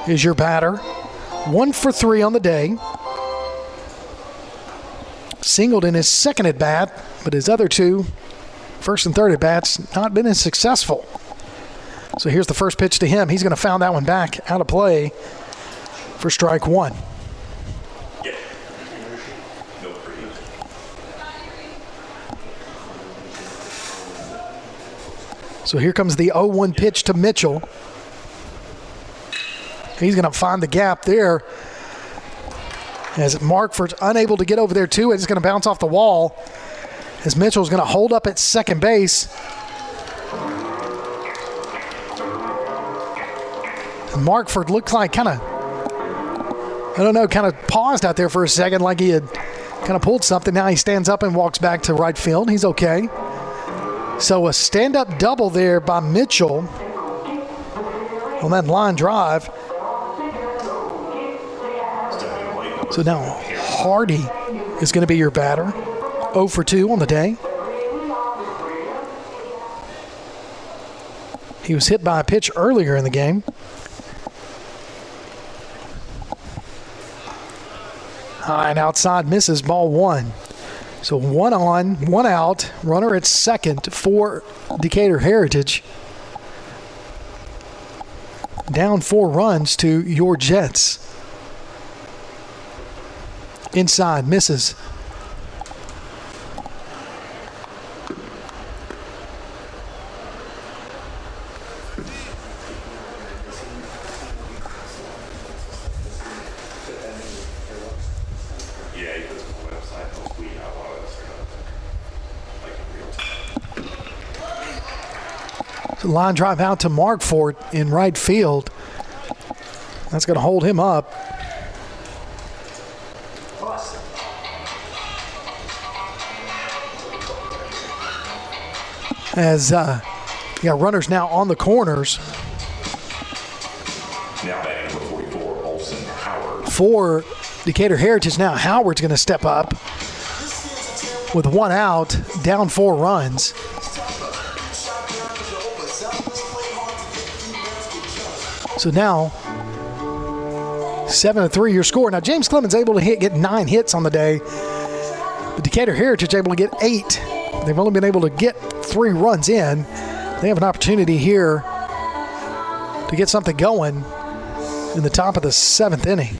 is your batter. 1 for 3 on the day. Singled in his second at bat, but his other 2, first and third at bats, not been as successful. So here's the first pitch to him. He's going to foul that one back out of play for strike 1. So here comes the 0-1 pitch to Mitchell. He's going to find the gap there as Markford's unable to get over there too. It's going to bounce off the wall as Mitchell's going to hold up at second base. And Markford looked like kind of paused out there for a second like he had kind of pulled something. Now he stands up and walks back to right field. He's okay. So a stand-up double there by Mitchell on that line drive. So now Hardy is going to be your batter. 0 for 2 on the day. He was hit by a pitch earlier in the game. High and outside, misses, ball 1. So 1 on, 1 out, runner at second for Decatur Heritage. Down 4 runs to your Jets. Inside, misses. Line drive out to Markford in right field. That's going to hold him up. As you got runners now on the corners. Now batting number 44, Olsen Howard. For Decatur Heritage now, Howard's going to step up with 1 out, down 4 runs. So now, 7-3 your score. Now, James Clemens able to get 9 hits on the day. But Decatur Heritage able to get 8. They've only been able to get 3 runs in. They have an opportunity here to get something going in the top of the 7th inning.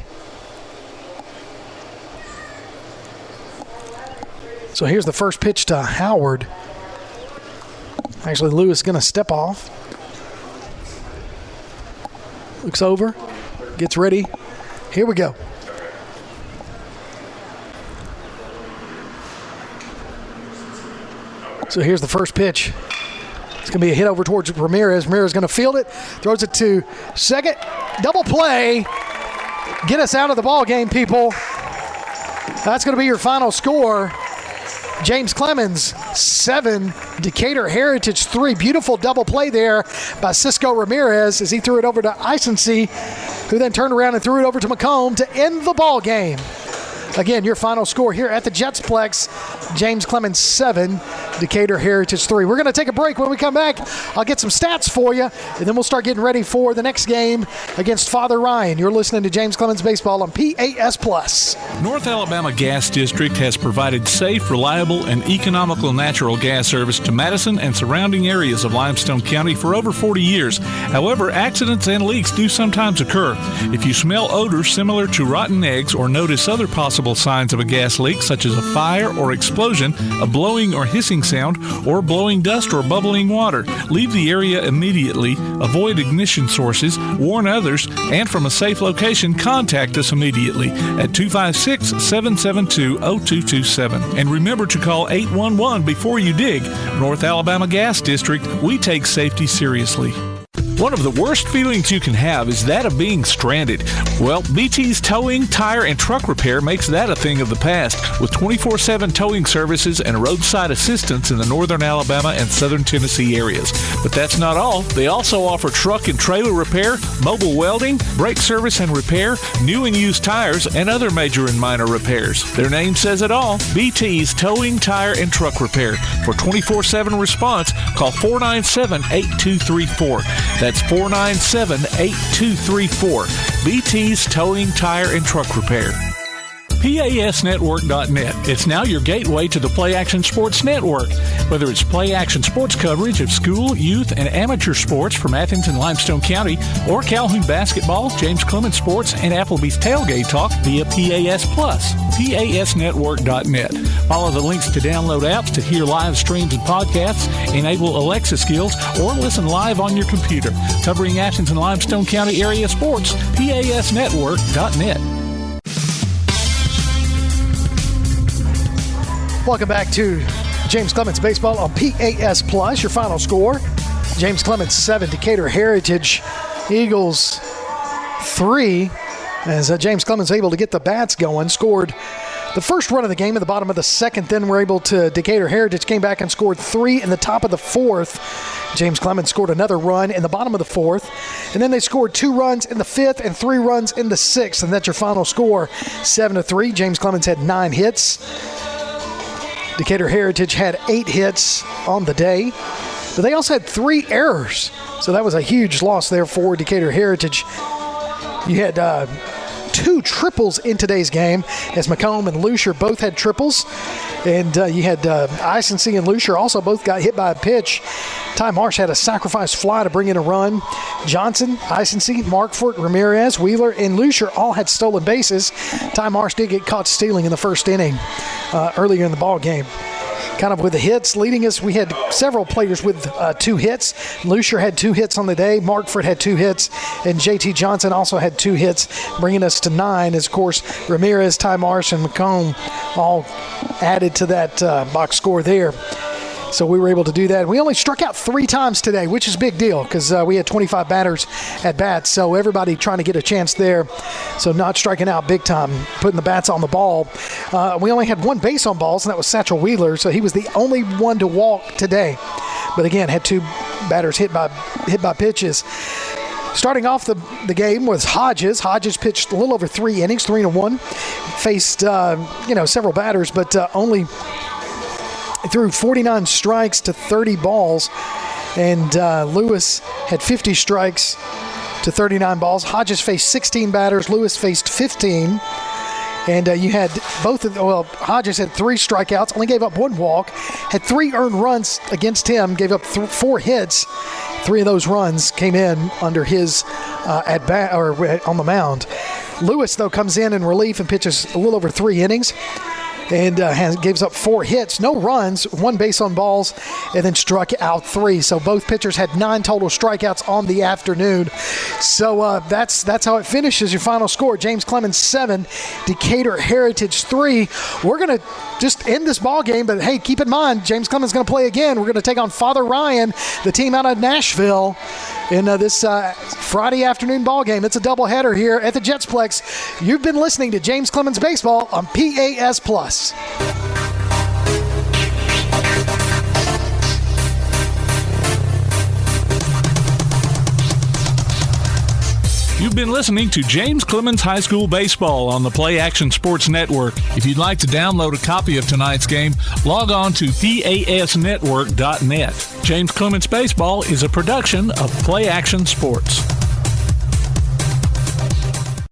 So here's the first pitch to Howard. Actually, Lewis is going to step off. Looks over, gets ready. Here we go. So here's the first pitch. It's going to be a hit over towards Ramirez. Ramirez is going to field it, throws it to second. Double play. Get us out of the ball game, people. That's going to be your final score. James Clemens, 7. Decatur Heritage, 3. Beautiful double play there by Cisco Ramirez as he threw it over to Isensee, who then turned around and threw it over to McComb to end the ball game. Again, your final score here at the Jetsplex, James Clemens 7, Decatur Heritage 3. We're going to take a break. When we come back, I'll get some stats for you, and then we'll start getting ready for the next game against Father Ryan. You're listening to James Clemens Baseball on PAS+. North Alabama Gas District has provided safe, reliable, and economical natural gas service to Madison and surrounding areas of Limestone County for over 40 years. However, accidents and leaks do sometimes occur. If you smell odors similar to rotten eggs or notice other possible signs of a gas leak, such as a fire or explosion, a blowing or hissing sound, or blowing dust or bubbling water, leave the area immediately, avoid ignition sources, warn others, and from a safe location, contact us immediately at 256-772-0227. And remember to call 811 before you dig. North Alabama Gas District, we take safety seriously. One of the worst feelings you can have is that of being stranded. Well, BT's Towing, Tire, and Truck Repair makes that a thing of the past, with 24/7 towing services and roadside assistance in the northern Alabama and southern Tennessee areas. But that's not all. They also offer truck and trailer repair, mobile welding, brake service and repair, new and used tires, and other major and minor repairs. Their name says it all. BT's Towing, Tire, and Truck Repair. For 24/7 response, call 497-8234. That's 497-8234. BT's Towing, Tire, and Truck Repair. PASnetwork.net. It's now your gateway to the Play Action Sports Network. Whether it's Play Action Sports coverage of school, youth, and amateur sports from Athens and Limestone County, or Calhoun basketball, James Clemens Sports, and Applebee's Tailgate Talk via PAS+. PASnetwork.net. Follow the links to download apps to hear live streams and podcasts, enable Alexa skills, or listen live on your computer. Covering Athens and Limestone County area sports, PASnetwork.net. Welcome back to James Clemens Baseball on PAS+. Your final score, James Clemens 7, Decatur Heritage Eagles 3. As James Clemens able to get the bats going, scored the first run of the game at the bottom of the second. Then we're able to, Decatur Heritage came back and scored 3 in the top of the fourth. James Clemens scored another run in the bottom of the fourth. And then they scored 2 runs in the fifth and 3 runs in the sixth. And that's your final score, 7-3. James Clemens had 9 hits. Decatur Heritage had 8 hits on the day. But they also had 3 errors. So that was a huge loss there for Decatur Heritage. You had 2 triples in today's game, as McComb and Lucier both had triples. And you had Isensee and Lucier also both got hit by a pitch. Ty Marsh had a sacrifice fly to bring in a run. Johnson, Isensee, Markford, Ramirez, Wheeler, and Lucier all had stolen bases. Ty Marsh did get caught stealing in the first inning earlier in the ball game. Kind of with the hits leading us, we had several players with 2 hits. Lucier had 2 hits on the day. Markford had 2 hits. And J.T. Johnson also had 2 hits, bringing us to 9. As, of course, Ramirez, Ty Marsh, and McComb all added to that box score there. So we were able to do that. We only struck out 3 times today, which is a big deal because we had 25 batters at bats. So everybody trying to get a chance there. So not striking out big time, putting the bats on the ball. We only had 1 base on balls, and that was Satchel Wheeler. So he was the only one to walk today. But again, had 2 batters hit by pitches. Starting off the game was Hodges. Hodges pitched a little over 3 innings, 3-1. Faced several batters, but only threw 49 strikes to 30 balls, and Lewis had 50 strikes to 39 balls. Hodges faced 16 batters. Lewis faced 15. And you had Hodges had 3 strikeouts, only gave up 1 walk, had 3 earned runs against him, gave up 4 hits. 3 of those runs came in under his at bat or on the mound. Lewis, though, comes in relief and pitches a little over 3 innings. And gives up 4 hits, no runs, 1 base on balls, and then struck out 3. So both pitchers had 9 total strikeouts on the afternoon. So that's how it finishes. Your final score: James Clemens 7, Decatur Heritage 3. We're gonna just end this ball game, but hey, keep in mind, James Clemens is gonna play again. We're gonna take on Father Ryan, the team out of Nashville, in this Friday afternoon ball game. It's a doubleheader here at the Jetsplex. You've been listening to James Clemens Baseball on PAS Plus. You've been listening to James Clemens High School Baseball on the Play Action Sports Network. If you'd like to download a copy of tonight's game, log on to pasnetwork.net. James Clemens Baseball is a production of Play Action Sports.